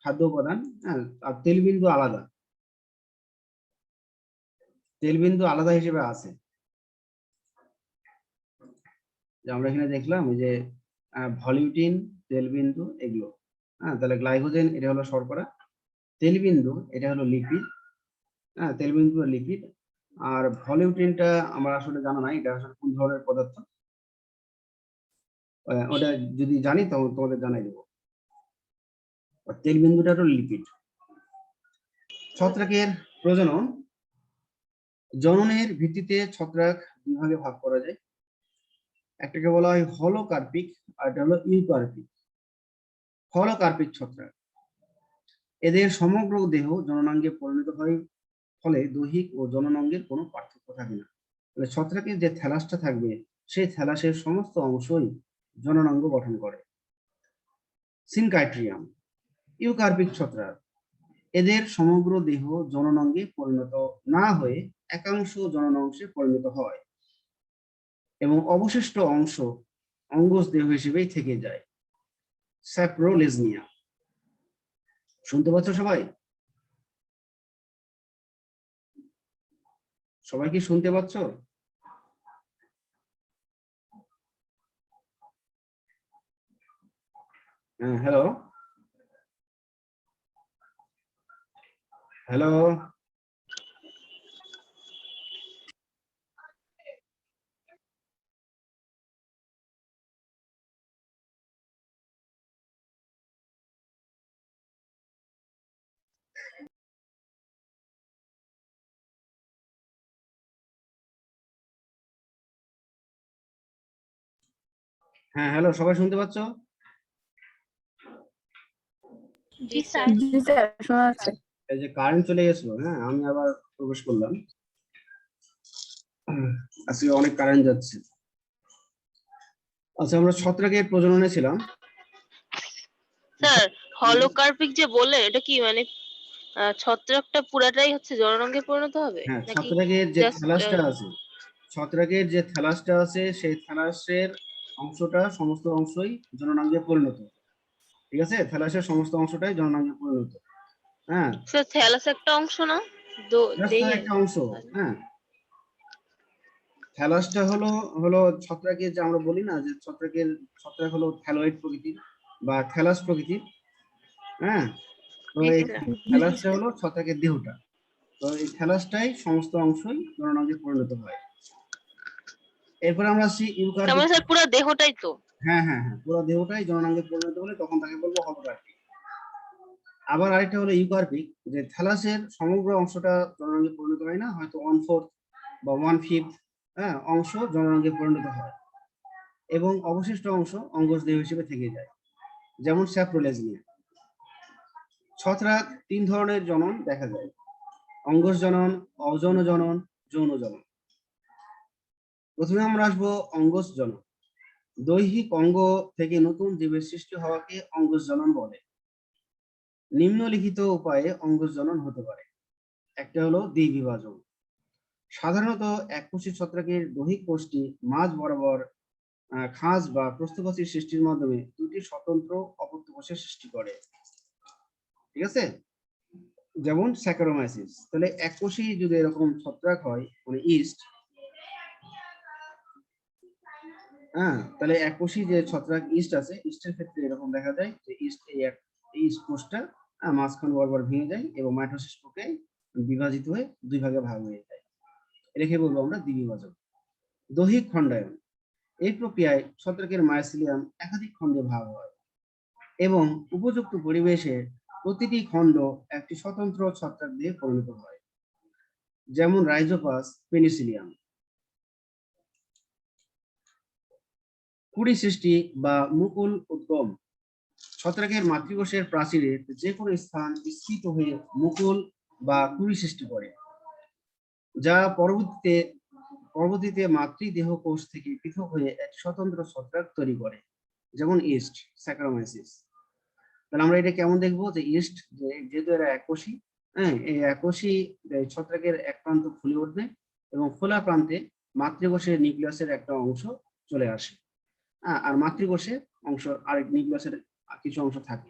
খাদ্য উপাদান, হ্যাঁ, আর তেলবিন্দু আলাদা হিসেবে আছে। যে আমরা এখানে দেখলাম এই যে ভলিউটিন, তেলবিন্দু এগুলো, হ্যাঁ, তাহলে গ্লাইকোজেন এটা হলো শর্করা, তেলবিন্দু এটা হলো লিপিড, হ্যাঁ, তেলবিন্দু লিপিড। আর ভলিউটিনটা আমরা আসলে জানা নাই এটা আসলে কোন ধরনের পদার্থ, ওটা যদি জানি তখন তোমাদের জানাই দেবো। তেলবিন্দুটা হলো লিপিড। ছত্রাকের প্রজনন, জননের ভিত্তিতে ছত্রাক দুই ভাগে ভাগ করা যায়। একটাকে বলা হয় হলোকার্পিক, আর এটা হলো ইউকার্পিক। হলোকার্পিক ছত্রাক, এদের সমগ্র দেহ জননাঙ্গে পরিণত হয় ফলে দৈহিক ও জননাঙ্গের কোনো পার্থক্য থাকে না। তাহলে ছত্রাকের যে থ্যালাসটা থাকবে সেই থ্যালাসের সমস্ত অংশই জননাঙ্গ গঠন করে। সিনকাইট্রিয়াম, ইউকার্পিক ছত্রাক, এদের সমগ্র দেহ জননাঙ্গে পরিণত না হয়ে একাংশ জননাংশে পরিণত হয় এবং অবশিষ্ট অংশ অঙ্গজ দেহ হিসেবেই থেকে যায়। স্যাপ্রোলেজনিয়া, শুনতে পাচ্ছ সবাই? সবাই কি শুনতে পাচ্ছ? হ্যাঁ, হ্যালো হ্যালো। হ্যাঁ, হ্যালো, সবাই শুনতে পাচ্ছ? জি স্যার। জি স্যার, শোনা যাচ্ছে। এই যে কারেন্ট চলে গেছিল, হ্যাঁ, আমি আবার প্রবেশ করলাম। আজকে অনেক কারেন্ট যাচ্ছে। আচ্ছা, আমরা ছত্রাকের প্রজননে ছিলাম। স্যার হলোকার্পিক যে বললেন এটা কি মানে ছত্রাকটা পুরাটাই হচ্ছে জননাঙ্গে পরিণত হবে হ্যাঁ, নাকি ছত্রাকের যে জাস্ট থ্যালাসটা আছে, ছত্রাকের যে থ্যালাসটা আছে সেই থ্যালাসের অংশটা সমস্ত অংশই জননাঙ্গে পরিণত। ঠিক আছে, থ্যালাসের সমস্ত অংশটাই জননাঙ্গে পরিণত। হ্যাঁ, স্যার থ্যালাস একটা অংশ না just দেহের? একটা অংশ। হ্যাঁ, থ্যালাসটা হলো হলো ছত্রাকের, যে আমরা বলি না যে ছত্রাক হলো থ্যালয়েড প্রকৃতির বা থ্যালাস প্রকৃতির। হ্যাঁ, তো জি এই স্যার। থ্যালাসটা হলো ছত্রাকের দেহটা। তো এই থ্যালাসটাই সমস্ত অংশই জননাঙ্গে পরিণত হয়। এরপর আমরা আসছি তার মানে ইউকার্পিক। স্যার পুরো দেহটাই তো? হ্যাঁ হ্যাঁ হ্যাঁ, পুরো দেহটাই জননাঙ্গে পরিণত হলে তখন তাকে বলবো হলোকার্পিক। আবার আরেকটা হলো ইউকার্পিক, যে থ্যালাসের সমগ্র অংশটা জননাঙ্গে পরিণত হয় না, হয়তো 1/4 বা 1/5 অংশ জননাঙ্গে পরিণত হয় এবং অবশিষ্ট অংশ অঙ্গজ দেহ হিসেবে থেকে যায়, যেমন স্যাপ্রোলেজনিয়া। ছত্রাক 3 ধরনের জনন দেখা যায়: অঙ্গজ জনন, অযৌন জনন, যৌন জনন। প্রথমে আমরা আসবো অঙ্গজ জনন। দৈহিক অঙ্গ থেকে নতুন জীবের সৃষ্টি হওয়াকে অঙ্গজ জনন বলে। নিম্নলিখিত উপায়ে অঙ্গজ জনন হতে পারে। একটা হলো দ্বিবিভাজন। সাধারণত এককোষী ছত্রাকের দৈহিক কোষটি মাঝ বরাবর খাঁজ বা প্রস্থচ্ছেদের সৃষ্টির মাধ্যমে দুটি স্বতন্ত্র অপত্য কোষের সৃষ্টি করে। ঠিক আছে, যেমন স্যাকারোমাইসিস। তাহলে এককোষী যদি এরকম ছত্রাক হয়, মানে ইস্ট, তাহলে এককোষী যে ছত্রাক ইস্ট আছে, ইস্টের ক্ষেত্রে এরকম দেখা যায় যে ইস্ট কোষটা মাঝখান বরাবর ভেঙে যায় এবং মাইটোসিস প্রক্রিয়ায় বিভাজিত হয়ে 2 ভাগে ভাগ হয়ে যায়। এটাকে বলবো আমরা দ্বিবিভাজন। দৈহিক খণ্ডায়ন, এই প্রক্রিয়ায় ছত্রাকের মাইসিলিয়াম একাধিক খণ্ডে ভাগ হয় এবং উপযুক্ত পরিবেশে প্রতিটি খণ্ড একটি স্বতন্ত্র ছত্রাক দিয়ে পরিণত হয়, যেমন রাইজোপাস, পেনিসিলিয়াম। কুড়ি সৃষ্টি বা মুকুল উদ্গম, ছত্রাকের মাতৃকোষের প্রাচীরের যে কোনো স্থান স্ফীত হয়ে মুকুল বা কুড়ি সৃষ্টি করে, যা পরবর্তীতে মাতৃদেহ কোষ থেকে পৃথক হয়ে এক স্বতন্ত্র ছত্রাক তৈরি করে, যেমন ইস্ট, স্যাকারোমাইসিস। তাহলে আমরা এটা কেমন দেখবো যে ইস্ট, যেহেতু এরা এককোষী, এই এককোষী ছত্রাকের এক প্রান্ত ফুলে উঠবে এবং ফোলা প্রান্তে মাতৃকোষের নিউক্লিয়াসের একটা অংশ চলে আসে, আর মাতৃকোষের অংশ আরেক নিউক্লিয়াসের কিছু অংশ থাকে,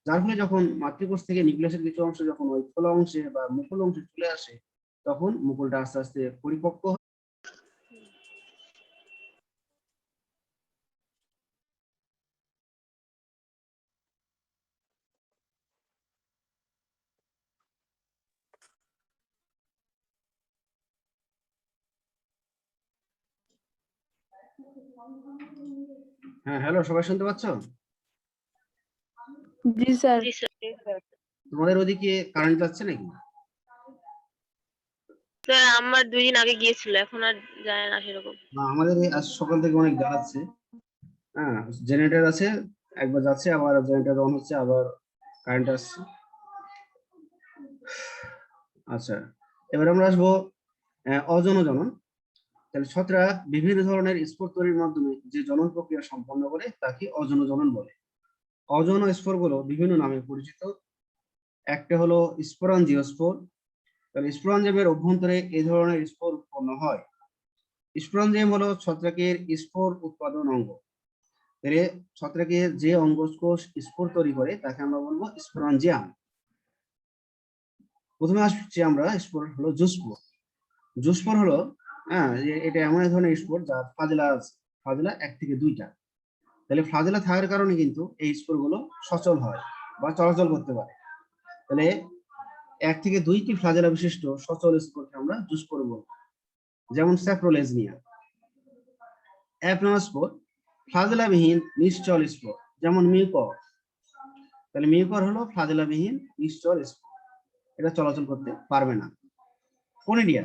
যার ফলে যখন মাতৃকোষ থেকে নিউক্লিয়াসের কিছু অংশ যখন ওই ফোলা অংশে বা মুকুল অংশে চলে আসে, তখন মুকুলটা আস্তে আস্তে পরিপক্ক হয়। হ্যাঁ, হ্যালো, সবাই শুনতে পাচ্ছ? জি স্যার। জি স্যার। তোমাদের ওদিকে কারেন্ট যাচ্ছে নাকি? স্যার আমার 2 দিন আগে গিয়েছিল, এখন আর যায় না সেরকম। না, আমাদের আজ সকাল থেকে অনেক জ্বালাচ্ছে। জেনারেটর আছে, একবার যাচ্ছে আবার জেনারেটর অন হচ্ছে, আবার কারেন্ট আসছে। আচ্ছা, এবার আমরা আসবো অজন জনন। তাহলে ছত্রাক বিভিন্ন ধরনের স্পোর তৈরির মাধ্যমে যে জনন প্রক্রিয়া সম্পন্ন করে তাকে অজন জনন বলে। অজন স্পোর গুলো বিভিন্ন নামে পরিচিত। একটা হলো স্পোরাঞ্জিওস্পোর। তাহলে স্পোরাঞ্জিয়ামের অভ্যন্তরে এই ধরনের স্পোর উৎপন্ন হয়। স্পোরাঞ্জিয়াম হলো ছত্রাকের স্পোর উৎপাদন অঙ্গ। তাহলে ছত্রাকের যে অঙ্গকোষ স্পোর তৈরি করে তাকে আমরা বলবো স্পোরাঞ্জিয়াম। প্রথমে আসছি আমরা স্পোর হলো জুস্পোর। জুস্পোর হলো এটা এমন এক ধরনের স্পোর যার ফ্লাজেলা আছে, ফ্লাজেলা 1 থেকে 2টা। তাহলে ফ্লাজেলা থাকার কারণে কিন্তু এই স্পোর গুলো সচল হয় বা চলাচল করতে পারে। তাহলে 1 থেকে 2টি ফ্লাজেলা বিশিষ্ট সচল স্পোরকে আমরা জুস্পোর বলবো, যেমন স্যাপ্রোলেজনিয়া। অ্যাপনোস্পোর ফ্লাজেলাবিহীন নিশ্চল স্পোর, যেমন মিউকর। তাহলে মিউকর হলো ফ্লাজেলাবিহীন নিশ্চল স্পোর, এটা চলাচল করতে পারবে না। কোনিডিয়া,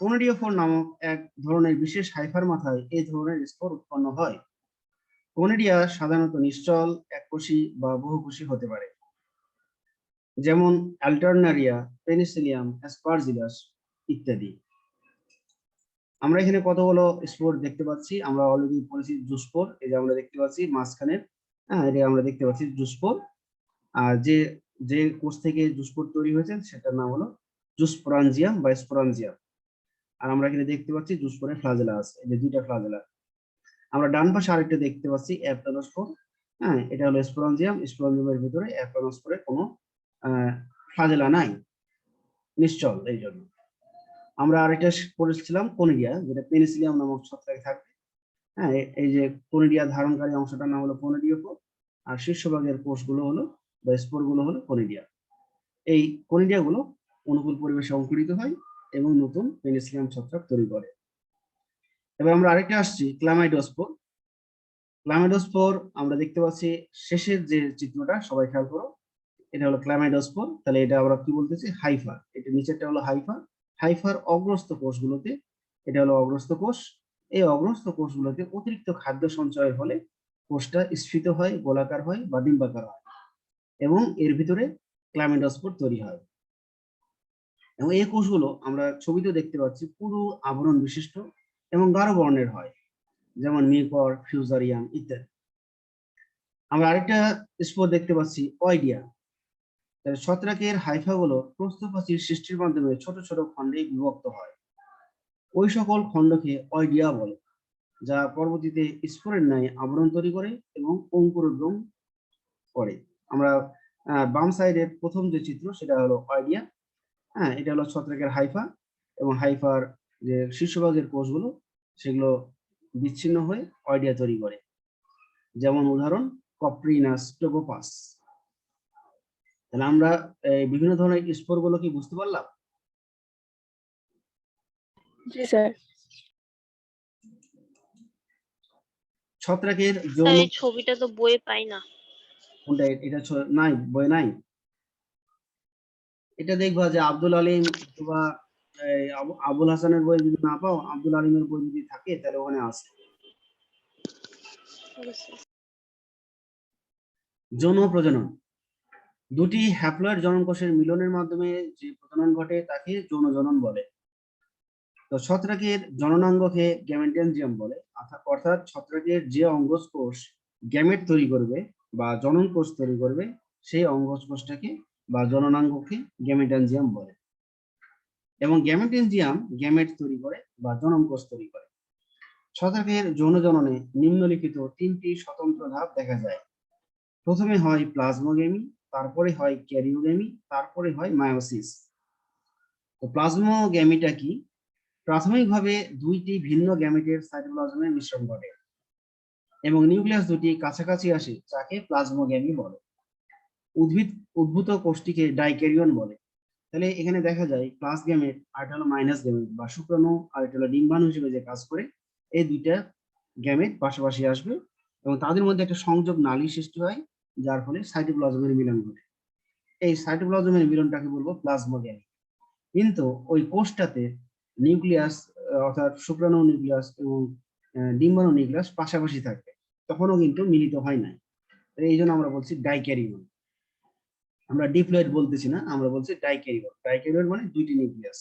কোনিডিওফোর নামক এক ধরনের বিশেষ হাইফার মাথায় এই ধরনের স্পোর উৎপন্ন হয়। কোনিডিয়া সাধারণত নিশ্চল, এককোষী বা বহুকোষী হতে পারে, যেমন অ্যাল্টারনারিয়া, পেনিসিলিয়াম, অ্যাসপারজিলাস ইত্যাদি। আমরা এখানে কতগুলো স্পোর দেখতে পাচ্ছি, আমরা অলরেডি পড়েছি জুস্পোর, এই যে আমরা দেখতে পাচ্ছি মাঝখানের, এটা আমরা দেখতে পাচ্ছি জুস্পোর। আর যে কোষ থেকে জুস্পোর তৈরি হয়েছে সেটার নাম হলো জুস্পোরাঞ্জিয়াম বা স্পোরাঞ্জিয়াম। আর আমরা এখানে দেখতে পাচ্ছি জুস্পোরের ফ্লাজেলা আছে, এই যে 2টা ফ্লাজেলা। আমরা ডান পাশে আরেকটা দেখতে পাচ্ছি অ্যাপনোস্পোর। এটা হলো স্পোরাঞ্জিয়াম। স্পোরাঞ্জিয়ামের ভিতরে অ্যাপনোস্পোরে কোনো ফ্লাজেলা নাই, নিশ্চল। এই জন্য আমরা আরেকটা পড়েছিলাম কোনিডিয়া, যেটা পেনিসিলিয়াম নামক ছত্রাকে থাকবে। এই যে কোনিডিয়া ধারণকারী অংশটার নাম হলো কোনিডিওফোর, আর শীর্ষভাগের কোষগুলো হলো বা স্পোর গুলো হলো কোনিডিয়া। এই কোনিডিয়া গুলো অনুকূল পরিবেশে অঙ্কুরিত হয় এবং নতুন পেনিসিলিয়াম ছত্রাক তৈরি করে। এবার আমরা আরেকটা আসছি ক্লামাইডোস্পোর। ক্লামাইডোস্পোর আমরা দেখতে পাচ্ছি শেষের যে চিত্রটা, সবাই খেয়াল করো, এটা হলো ক্লামাইডোস্পোর। তাহলে এটা আমরা কি বলতেছি, হাইফার। এটা নিচেরটা হলো হাইফার। হাইফার অগ্রস্ত কোষগুলোতে, এটা হলো অগ্রস্ত কোষ, এই অগ্রস্ত কোষগুলোতে অতিরিক্ত খাদ্য সঞ্চয়ের ফলে কোষটা স্ফীত হয়, গোলাকার হয় বা ডিম্বাকার হয়, এবং এর ভিতরে ক্লামাইডোস্পোর তৈরি হয়। এবং এই কোষগুলো আমরা ছবিতে দেখতে পাচ্ছি পুরো আবরণ বিশিষ্ট এবং গাঢ় বর্ণের হয়, যেমন মিউকর, ফিউজারিয়াম ইত্যাদি। আমরা আরেকটা স্পোর দেখতে পাচ্ছি অয়েডিয়া। ছত্রাকের হাইফাগুলো প্রস্থপ্রাচীর সৃষ্টির মাধ্যমে ছোট ছোট খণ্ডে বিভক্ত হয়। ওই সকল খণ্ডকে অয়েডিয়া বলে, যা পরবর্তীতে স্পোরের ন্যায় আবরণ তৈরি করে এবং অঙ্কুরোদ্গম করে। আমরা বাম সাইডের প্রথম যে চিত্র সেটা হলো অয়েডিয়া। এটা হলো ছত্রাকের হাইফা, এবং হাইফার যে শীর্ষভাগের কোষগুলো সেগুলো বিচ্ছিন্ন হয়ে অয়েডিয়া তৈরি করে, যেমন উদাহরণ কপ্রিনাস টোগোপাস। তাহলে আমরা বিভিন্ন ধরনের স্পোর গুলো কি বুঝতে পারলাম? জি স্যার। ছত্রাকের যৌন, এই ছবিটা তো বইয়ে পাই না। কোনটা? এটা নাই, বই নাই। এটা দেখবা যে আব্দুল আলিম অথবা আবুল হাসানের বই যদি না পাও, আব্দুল আলিমের বই যদি থাকে তাহলে ওখানে আছে। যৌন প্রজনন, দুটি হ্যাপ্লয়েড জনন কোষের মিলনের মাধ্যমে যে প্রজনন ঘটে তাকে যৌন জনন বলে। তো ছত্রাকের জননাঙ্গকে গ্যামেটেনজিয়াম বলে, অর্থাৎ ছত্রাকের যে অঙ্গজ কোষ গ্যামেট তৈরি করবে বা জনন কোষ তৈরি করবে সেই অঙ্গজ কোষটাকে বা জননাঙ্গকে গ্যামেটেনজিয়াম বলে। এবং গ্যামেটেনজিয়াম গ্যামেট তৈরি করে বা জনন কোষ তৈরি করে। ছত্রাকের যৌন জননে নিম্নলিখিত 3টি স্বতন্ত্র ধাপ দেখা যায়। প্রথমে হয় প্লাজমোগেমি, তারপরে হয় ক্যারিওগেমি, তারপরে হয় মায়োসিস। তো প্লাজমোগেমিটা কি? প্রাথমিকভাবে 2টি ভিন্ন গ্যামেটের সাইটোপ্লাজমে মিশ্রণ ঘটে এবং নিউক্লিয়াস দুটি কাছাকাছি আসে, যাকে প্লাজমোগেমি বলে। উদ্ভূত কোষটিকে ডাইক্যারিয়ন বলে। তাহলে এখানে দেখা যায় প্লাস গ্যামেট আর এটা হলো মাইনাস গ্যামেট, বা শুক্রাণু আর এটা হলো ডিম্বাণু হিসেবে যে কাজ করে, এই 2টা গ্যামেট পাশাপাশি আসবে এবং তাদের মধ্যে একটা সংযোগ নালী সৃষ্টি হয়, যার ফলে সাইটোপ্লাজমের মিলন ঘটে। এই সাইটোপ্লাজমের মিলনটাকে বলবো প্লাজমোগেমি। কিন্তু ওই কোষটাতে নিউক্লিয়াস, অর্থাৎ শুক্রাণু নিউক্লিয়াস এবং ডিম্বাণু নিউক্লিয়াস পাশাপাশি থাকবে, তখনও কিন্তু মিলিত হয় না। এই জন্য আমরা বলছি ডাইক্যারিয়ন। আমরা ডিপ্লয়েড বলতেছি না, আমরা বলছি ডাইক্যারিওন। ডাইক্যারিওন মানে দুইটি নিউক্লিয়াস,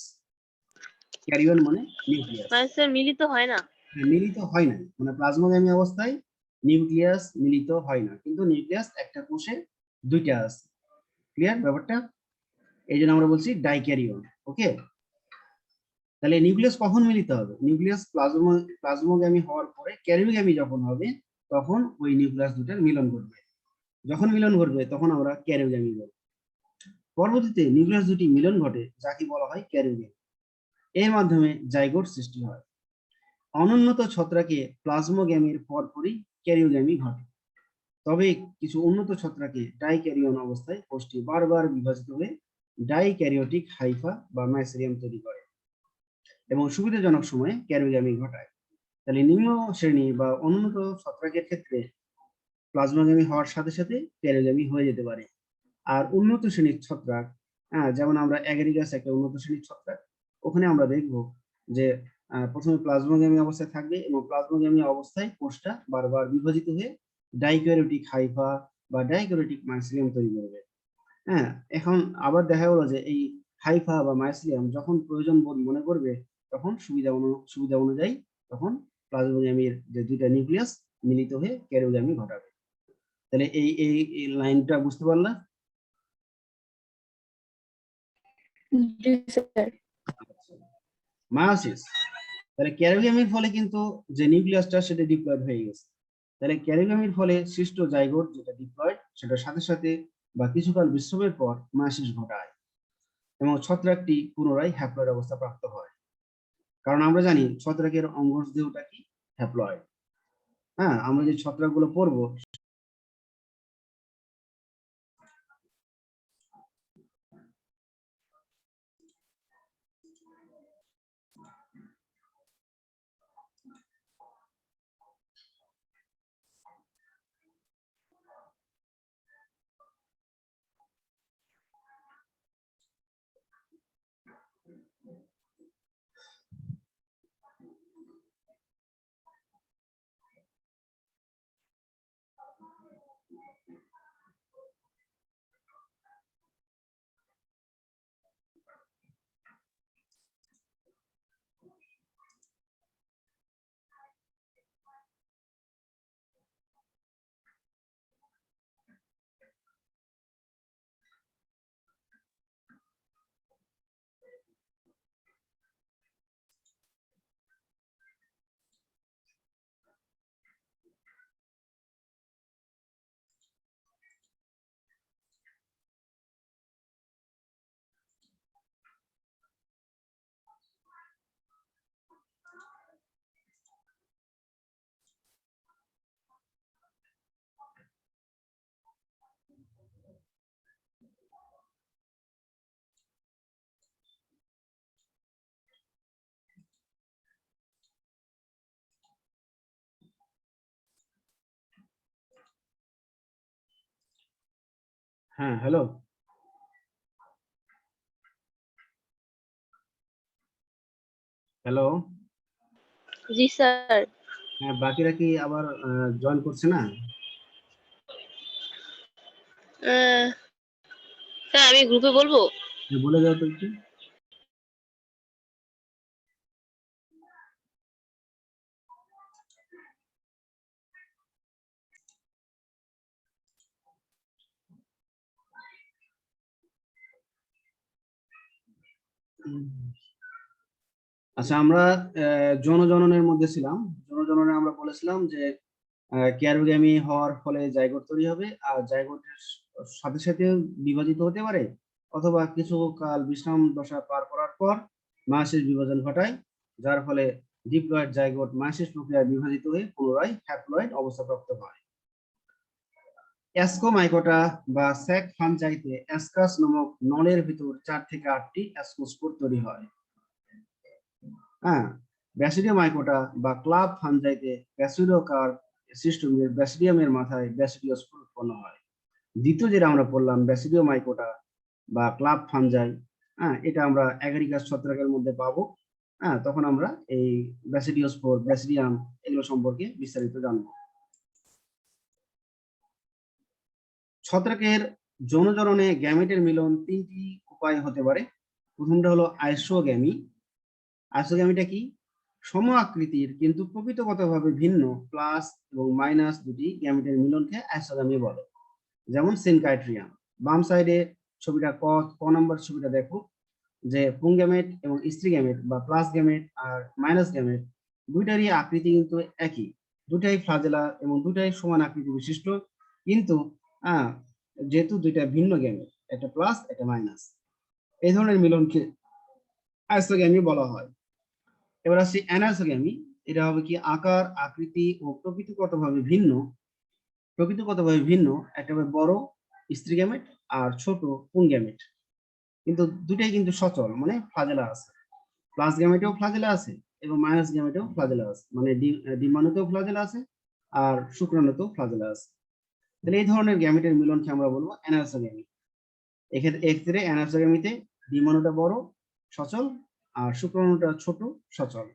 ক্যারিওন মানে নিউক্লিয়াস। মানে স্যার মিলিত হয় না? মিলিত হয় না, মানে প্লাজমোগামী অবস্থায় নিউক্লিয়াস মিলিত হয় না, কিন্তু নিউক্লিয়াস একটা কোষে দুইটা আছে। ক্লিয়ার ব্যাপারটা? এই জন্য আমরা বলছি ডাইক্যারিওন। ওকে, তাহলে নিউক্লিয়াস কখন মিলিত হবে? নিউক্লিয়াস প্লাজমোগামী হওয়ার পরে ক্যারিওগামী যখন হবে তখন ওই নিউক্লিয়াস দুটার মিলন ঘটবে। যখন মিলন ঘটবে তখন আমরা ক্যারিওগামী বলবো। পরবর্তীতে নিউক্লিয়াস দুটি মিলন ঘটে যাকে বলা হয় ক্যারিওগামী। এর মাধ্যমে জাইগোট সৃষ্টি হয়। অনুন্নত ছত্রাকে প্লাজমোগ্যামির পরপরই ক্যারিওগ্যামি ঘটে। তবে কিছু উন্নত ছত্রাকে ডাইক্যারিয়ন অবস্থায় কোষটি বারবার বিভাজিত হয়ে ডাইক্যারিওটিক হাইফা বা মাইসেরিয়াম তৈরি করে এবং সুবিধাজনক সময়ে ক্যারিওগ্যামি ঘটায়। তাহলে নিম্ন শ্রেণী বা অনুন্নত ছত্রাকের ক্ষেত্রে প্লাজমোগ্যামি হওয়ার সাথে সাথে ক্যারিওগ্যামি হয়ে যেতে পারে। আর উন্নত শ্রেণীর ছত্রাক, যেমন আমরা অ্যাগারিকাস একটা উন্নত শ্রেণীর ছত্রাক, ওখানে আমরা দেখব যে প্রথমে প্লাজমোগ্যামি অবস্থায় থাকবে এবং প্লাজমোগ্যামি অবস্থায় কোষটা বারবার বিভাজিত হয়ে ডাইক্যারিওটিক হাইফা বা ডাইক্যারিওটিক মাইসিলিয়াম তৈরি করবে। এখন আবার দেখা গেল যে এই হাইফা বা মাইসিলিয়াম যখন প্রয়োজন বোধ মনে করবে তখন সুবিধা অনুযায়ী তখন প্লাজমোগ্যামির যে দুইটা নিউক্লিয়াস মিলিত হয়ে ক্যারিওগ্যামি ঘটাবে। তাহলে এই লাইনটা বুঝতে পারলা? জি স্যার। মায়োসিস, তাহলে ক্যারিওগ্যামির ফলে কিন্তু যে নিউক্লিয়াসটা সেটা ডিপ্লয়েড হয়ে গেছে। তাহলে ক্যারিওগ্যামির ফলে সৃষ্ট জাইগোট যেটা ডিপ্লয়েড সেটার সাথে সাথে বা কিছুকাল বিশ্রামের পর মায়োসিস ঘটায় এবং ছত্রাকটি পুনরায় হ্যাপ্লয়েড অবস্থা প্রাপ্ত হয়। কারণ আমরা জানি ছত্রাকের অঙ্গজ দেহটা কি হ্যাপ্লয়েড। আমরা যে ছত্রাকগুলো পড়বো হ্যালো, হ্যালো। জি স্যার। বাকিরা কি আবার জয়েন করছে না? স্যার আমি গ্রুপে বলবো? বলে দাও তো একটু। আচ্ছা, আমরা জনজননের মধ্যে ছিলাম। জনজননে আমরা বলেছিলাম যে ক্যারিওগ্যামি হওয়ার ফলে জাইগোট তৈরি হবে আর জাইগোটের সাথে সাথে বিভাজিত হতে পারে অথবা কিছু কাল বিশ্রাম দশা পার করার পর মায়োসিস বিভাজন ঘটায়, যার ফলে ডিপ্লয়েড জাইগোট মায়োসিস প্রক্রিয়ায় বিভাজিত হয়ে পুনরায় হ্যাপ্লয়েড অবস্থাপ্রাপ্ত হয়। অ্যাসকোমাইকোটা বা স্যাক ফানজাইতে অ্যাসকাস নামক নলের ভিতর 4 থেকে 8টি অ্যাসকোস্পোর তৈরি হয়। ব্যাসিডিওমাইকোটা বা ক্লাব ফানজাইতে ব্যাসিডিওকার সিস্টেমের ব্যাসিডিয়ামের মাথায় ব্যাসিডিওস্পোর উৎপন্ন হয়। দ্বিতীয় যেটা আমরা পড়লাম ব্যাসিডিওমাইকোটা বা ক্লাব ফানজাই, এটা আমরা অ্যাগারিকাস ছত্রাকের মধ্যে পাবো। তখন আমরা এই ব্যাসিডিওস্পোর, ব্যাসিডিয়াম এগুলো সম্পর্কে বিস্তারিত জানবো। ছত্রাকের যৌন জননে গ্যামেটের মিলন তিনটি উপায় হতে পারে। প্রথমটা হলো আইসোগ্যামি। আইসোগ্যামিটা কি? সম আকৃতির কিন্তু প্রকৃতিগতভাবে ভিন্ন প্লাস এবং মাইনাস দুটি গ্যামেটের মিলনকে আইসোগ্যামি বলে। যেমন সিনকাইট্রিয়াম। বাম সাইডে ছবিটা ক নাম্বার ছবিটা দেখো, যে পুং গ্যামেট এবং স্ত্রী গ্যামেট বা প্লাস গ্যামেট আর মাইনাস গ্যামেট দুইটারই আকৃতি কিন্তু একই, দুটাই ফ্লাজেলা এবং দুটাই সমান আকৃতি বিশিষ্ট, কিন্তু যেহেতু দুইটা ভিন্ন গ্যামেট, একটা প্লাস একটা মাইনাস, এই ধরনের মিলনকে আইসোগ্যামি বলা হয়। এবার আসছি অ্যানাইসোগ্যামি। এটা হবে কি? আকার, আকৃতি ও প্রকৃতিগতভাবে ভিন্ন একেবারে বড় স্ত্রী গ্যামেট আর ছোট পুং গ্যামেট, কিন্তু দুটাই কিন্তু সচল, মানে ফ্লাজেলা আছে। প্লাস গ্যামেটেও ফ্লাজেলা আছে এবং মাইনাস গ্যামেটেও ফ্লাজেলা আছে, মানে ডিম্বাণুতেও ফ্লাজেলা আছে আর শুক্রাণুতেও ফ্লাজেলা আছে। তাহলে এই ধরনের গ্যামেটের মিলনকে আমরা বলবো অ্যানাইসোগ্যামি। এক্ষেত্রে অ্যানাইসোগ্যামিতে ডিম্বাণুটা বড় সচল আর শুক্রাণুটা ছোট সচল।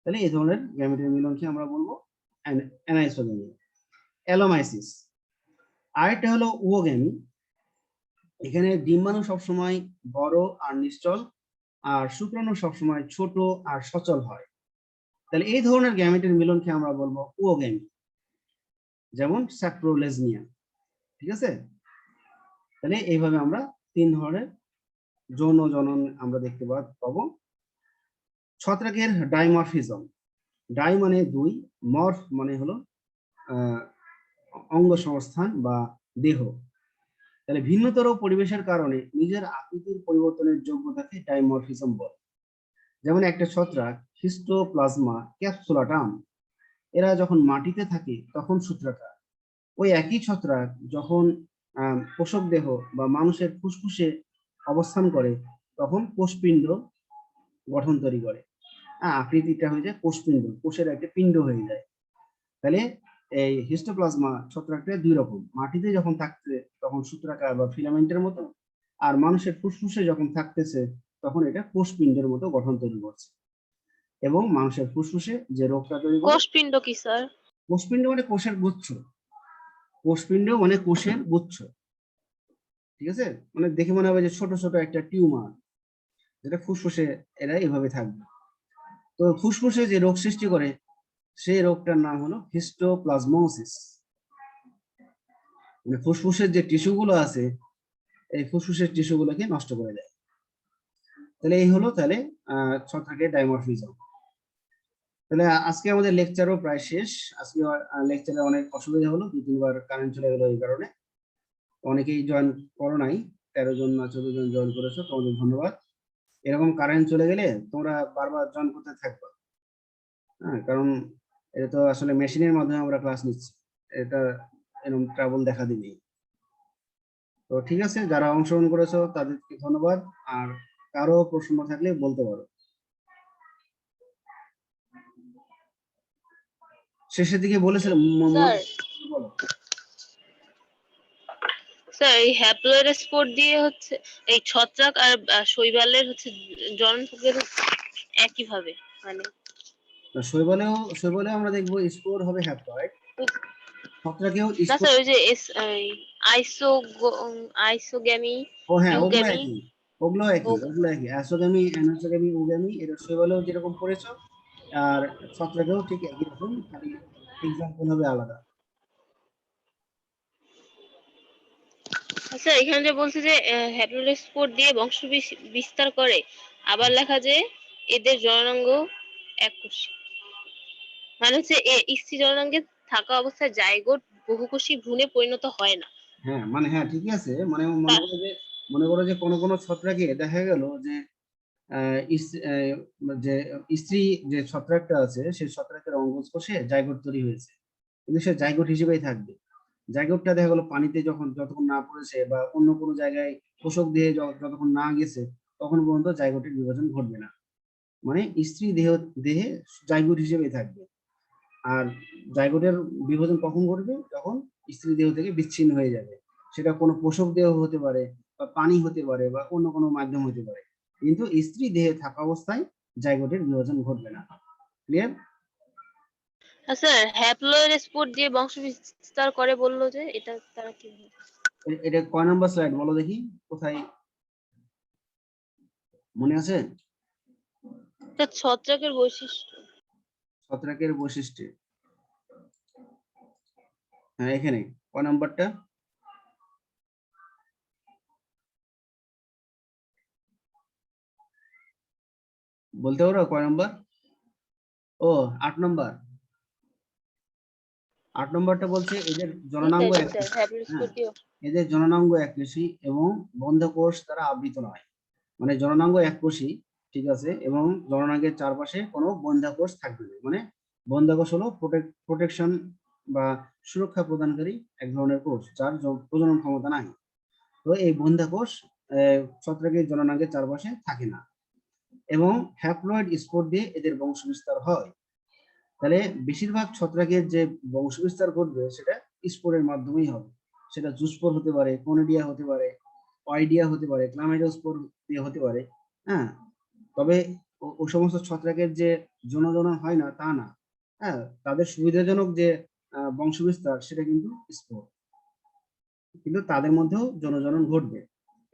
তাহলে এই ধরনের গ্যামেটের মিলনকে আমরা বলবো অ্যানাইসোগ্যামি। অ্যালোমাইসিস। আরেকটা হলো ওগ্যামি। এখানে ডিম্বাণু সবসময় বড় আর নিশ্চল আর শুক্রাণু সবসময় ছোট আর সচল হয়। তাহলে এই ধরনের গ্যামেটের মিলনকে আমরা বলবো ওগ্যামি, যেমন স্যাপ্রোলেজনিয়া। ঠিক আছে? তাহলে এইভাবে আমরা তিন ধরনের যৌন জনন আমরা দেখতে পাবো। ছত্রাকের ডাইমরফিজম। ডাই মানে দুই, মর্ফ মানে হলো অঙ্গ সংস্থান বা দেহ। তাহলে ভিন্নতর পরিবেশের কারণে নিজের আকৃতির পরিবর্তনের যোগ্যতাকে ডাইমরফিজম বলে। যেমন একটা ছত্রাক হিস্টোপ্লাজমা ক্যাপসুলাটাম, এরা যখন মাটিতে থাকে তখন সূত্রাকার। ওই একই ছত্রাক যখন পোষক দেহ বা মানুষের ফুসফুসে অবস্থান করে তখন কোষপিণ্ড গঠন তৈরি করে। আকৃতিটা হয়ে যায় কোষপিণ্ড, কোষের একটা পিণ্ড হয়ে যায়। তাহলে এই হিস্টোপ্লাজমা ছত্রাকটা দুই রকম, মাটিতে যখন থাকছে তখন সূত্রাকার বা ফিলামেন্টের মতো, আর মানুষের ফুসফুসে যখন থাকতেছে তখন এটা কোষপিণ্ডের মতো গঠন তৈরি করছে। এবং মানুষের ফুসফুসে যে রোগটা তৈরি করে, কোষপিণ্ড কি স্যার? কোষপিণ্ড মানে কোষের গুচ্ছ, কোষপিণ্ড মানে কোষের গুচ্ছ। ঠিক আছে? মানে দেখে মনে হবে যে ছোট ছোট একটা টিউমার, যেটা ফুসফুসে এরা এভাবে থাকবে। তো ফুসফুসে যে রোগ সৃষ্টি করে সেই রোগটার নাম হলো হিস্টোপ্লাজমোসিস। মানে ফুসফুসের যে টিস্যুগুলো আছে এই ফুসফুসের টিস্যুগুলোকে নষ্ট করে দেয়। তাহলে এই হলো তাহলে ছত্রাকের ডাইমরফিজম। তাহলে আজকে আমাদের লেকচারও প্রায় শেষ। আজকে লেকচারে অনেক অসুবিধা হলো, 2-3 বার কারেন্ট চলে গেল, এই কারণে অনেকেই জয়েন করো নাই, 13 জন না 14 জন জয়েন করেছো, তোমাদের ধন্যবাদ। এরকম কারেন্ট চলে গেলে তোমরা বারবার জয়েন করতে থাকবে, কারণ এটা তো আসলে মেশিনের মাধ্যমে আমরা ক্লাস নিচ্ছি, এটা এরকম ট্রাবল দেখা দিবেই। তো ঠিক আছে, যারা অংশগ্রহণ করেছো তাদেরকে ধন্যবাদ। আর কারো প্রশ্ন থাকলে বলতে পারো। শেষের দিকে বলেছিলাম স্যার এই হ্যাপ্লয়েড স্পোর দিয়ে হচ্ছে এই ছত্রাক আর শৈবালের হচ্ছে জনন প্রক্রিয়া একই ভাবে, মানে শৈবালেও আমরা দেখবো স্পোর হবে হ্যাপ্লয়েড, ছত্রাকেও না স্পোর। স্যার ওই যে আইসোগ্যামি, ও হ্যাঁ, ওগুলো ইউগ্যামি, একই, ওগুলো একই অ্যাসোগ্যামি, অ্যানাসোগ্যামি, ওগ্যামি, এটা শৈবালেও যেরকম পড়েছো আর ছত্রাকেও ঠিক একই রকম, খালি এক্সাম্পল হবে আলাদা। আচ্ছা এখানে যে বলছে যে হ্যাপ্লয়েড স্পোর দিয়ে বংশ বিস্তার করে, আবার লেখা যে এদের জননাঙ্গ এককোষী, মানে হচ্ছে স্ত্রী জননাঙ্গে থাকা অবস্থায় জাইগোট বহুকোষী ভ্রূণে পরিণত হয় না। হ্যাঁ মানে হ্যাঁ ঠিকই আছে, মানে মনে করো যে কোনো কোনো ছত্রাকে দেখা গেল যে যে স্ত্রী যে ছত্রাকটা আছে সেই ছত্রাকের অঙ্গজ কোষে জাইগোট তৈরি হয়েছে, কিন্তু সে জাইগোট হিসেবেই থাকবে। জাইগোটটা দেখা গেলো পানিতে যতক্ষণ না পড়েছে বা অন্য কোনো জায়গায় পোষক দিয়ে যতক্ষণ না গেছে তখন পর্যন্ত জাইগোটের বিভাজন ঘটবে না, মানে স্ত্রী দেহে জাইগোট হিসেবেই থাকবে। আর জাইগোটের বিভাজন কখন ঘটবে? যখন স্ত্রী দেহ থেকে বিচ্ছিন্ন হয়ে যাবে, সেটা কোনো পোষক দেহ হতে পারে বা পানি হতে পারে বা অন্য কোনো মাধ্যম হতে পারে, কিন্তু স্ত্রী দেহে থাকা অবস্থায় জাইগোটের বিভাজন ঘটবে না। ক্লিয়ার? স্যার হ্যাপ্লয়েড স্পোর দিয়ে বংশ বিস্তার করে বললো যে এটা তারা কি? এটা কয় নাম্বার স্লাইড বলো দেখি, কোথায় মনে আছে? স্যার ছত্রাকের বৈশিষ্ট্য। ছত্রাকের বৈশিষ্ট্য, হ্যাঁ এখানে কয় নাম্বারটা? বলতে পারো কয় নাম্বার? ও 8 নাম্বার। 8 নম্বরটা বলছে এদের জননাঙ্গ স্যার এককোষী। হ্যাড্রোলিক হ্যাঁ, স্পোর দিয়ে এদের জননাঙ্গ এককোষী এবং বন্ধকোষ দ্বারা আবৃত নয়। মানে জননাঙ্গ এককোষী, ঠিক আছে, এবং জননাঙ্গের চারপাশে কোনো বন্ধ্যাকোষ থাকবে না। মানে বন্ধ্যাকোষ হলো প্রোটেকশন বা সুরক্ষা প্রদানকারী এক ধরনের কোষ যার প্রজনন ক্ষমতা নাই। তো এই বন্ধ্যাকোষ ছত্রাকের জননাঙ্গের চারপাশে থাকে না এবং হ্যাপ্লয়েড স্পোর দিয়ে এদের বংশবিস্তার হয়। তাহলে বেশিরভাগ ছত্রাকের যে বংশবিস্তার ঘটবে সেটা স্পোরের মাধ্যমেই হবে। সেটা জুস্পোর হতে পারে, কোনিডিয়া হতে পারে, অয়েডিয়া হতে পারে, ক্লামাইডোস্পোর দিয়ে হতে পারে। হ্যাঁ, তবে ওই সমস্ত ছত্রাকের যে জনজনন হয় না তা না। হ্যাঁ, তাদের সুবিধাজনক যে বংশবিস্তার সেটা কিন্তু স্পোর, কিন্তু তাদের মধ্যেও জনজনন ঘটবে।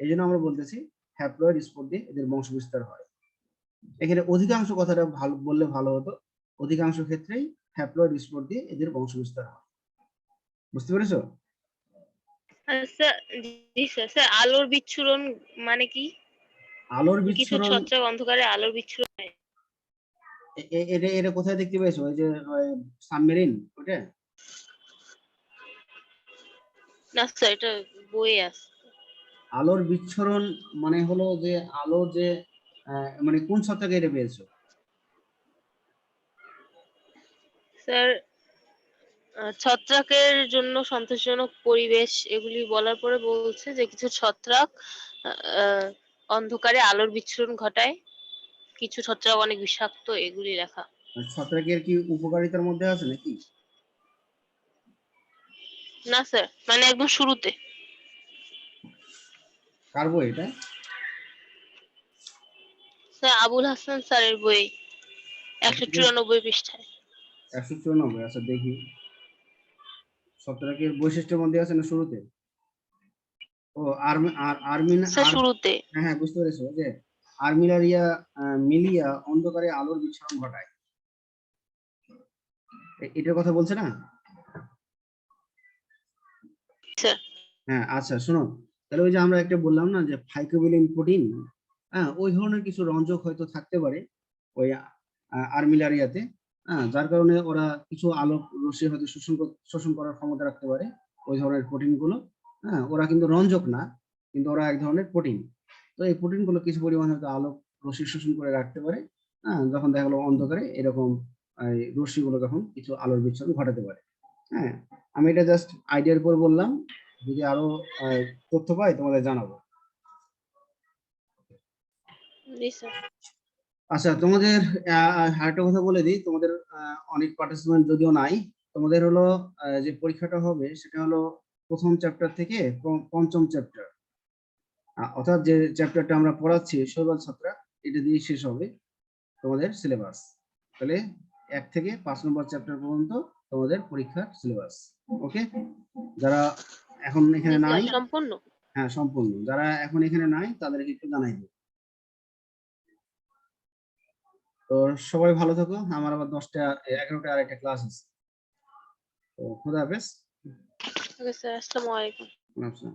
এই জন্য আমরা বলতেছি হ্যাপ্লয়েড স্পোর দিয়ে এদের বংশবিস্তার হয়। এখানে অধিকাংশ কথাটা ভালো বললে ভালো হতো, অধিকাংশ ক্ষেত্রেই হ্যাপ্লয়েড স্পোর দিয়ে এদের বংশবিস্তার হয়। বুঝতে পেরেছো? স্যার জি স্যার। স্যার আলোর বিচ্ছুরণ মানে কি? আলোর কিছু বিচ্ছুরণ ছত্রাক অন্ধকারে আলোর বিচ্ছুরণ হয়। এটা এটা কোথায় দেখতে পেয়েছো? ওই যে সাবমেরিন ওটা? না স্যার এটা বইয়ে আছে। আলোর বিচ্ছুরণ মানে হলো যে আলো যে মানে কোন ছত্রাকে এটা পেয়েছো? স্যার ছত্রাকের জন্য সন্তোষজনক পরিবেশ এগুলি বলার পরে বলছে যে কিছু ছত্রাক অন্ধকারে আলোর বিচ্ছুরণ ঘটায়, কিছু ছত্রাক অনেক বিষাক্ত, এগুলি লেখা। ছত্রাকের কি উপকারিতার মধ্যে আছে নাকি? না স্যার, মানে একদম শুরুতে। কার বই এটা? স্যার আবুল হাসান স্যারের বই 194 পৃষ্ঠায়। 194। আচ্ছা দেখি, ছত্রাকের বৈশিষ্ট্যের মধ্যে আছে না শুরুতে? ও আর্মিন স্যার শুরুতে। হ্যাঁ হ্যাঁ, বুঝতে পেরেছো যে আর্মিলারিয়া মিলিয়া অন্ধকারে আলোর বিচ্ছুরণ ঘটায়, এটার কথা বলছে না? স্যার হ্যাঁ আচ্ছা শোনো, তাহলে ওই যে আমরা একটা বললাম না যে ফাইকোবিলিন প্রোটিন, হ্যাঁ ওই ধরনের কিছু রঞ্জক হয়তো থাকতে পারে ওই আর্মিলারিয়াতে। হ্যাঁ, যার কারণে ওরা কিছু আলোক রশ্মি হয়তো শোষণ করার ক্ষমতা রাখতে পারে ওই ধরনের প্রোটিন গুলো। হ্যাঁ, ওরা কিন্তু রঞ্জক না, কিন্তু ওরা এক ধরনের প্রোটিন। তো এই প্রোটিন গুলো কিছু পরিমাণ হয়তো আলোক রশ্মি শোষণ করে রাখতে পারে। হ্যাঁ, যখন দেখা গেলো অন্ধকারে এরকম রশ্মিগুলো তখন কিছু আলোর বিচ্ছুরণ ঘটাতে পারে। হ্যাঁ, আমি এটা জাস্ট আইডিয়ার উপর বললাম, যদি আরো তথ্য পাই তোমাদের জানাবো। জি স্যার। আচ্ছা, তোমাদের আরেকটা কথা বলে দিই, তোমাদের অনেক পার্টিসিপেন্ট যদিও নাই, তোমাদের হলো যে পরীক্ষাটা হবে সেটা হলো প্রথম চ্যাপ্টার থেকে পঞ্চম চ্যাপ্টার, অর্থাৎ যে চ্যাপ্টারটা আমরা পড়াচ্ছি শৈবাল ছত্রাক, এটা দিয়ে শেষ হবে তোমাদের সিলেবাস। তাহলে 1 থেকে 5 নম্বর চ্যাপ্টার পর্যন্ত তোমাদের পরীক্ষার সিলেবাস। ওকে, যারা এখন এখানে নাই, সম্পূর্ণ। হ্যাঁ সম্পূর্ণ, যারা এখন এখানে নাই তাদেরকে একটু জানাই দিই। তো সবাই ভালো থাকো, আমার আবার 11টা আরেকটা ক্লাস আছে। তো খোদা হাফেজ। ওকে স্যার, আসসালামু আলাইকুম। আচ্ছা।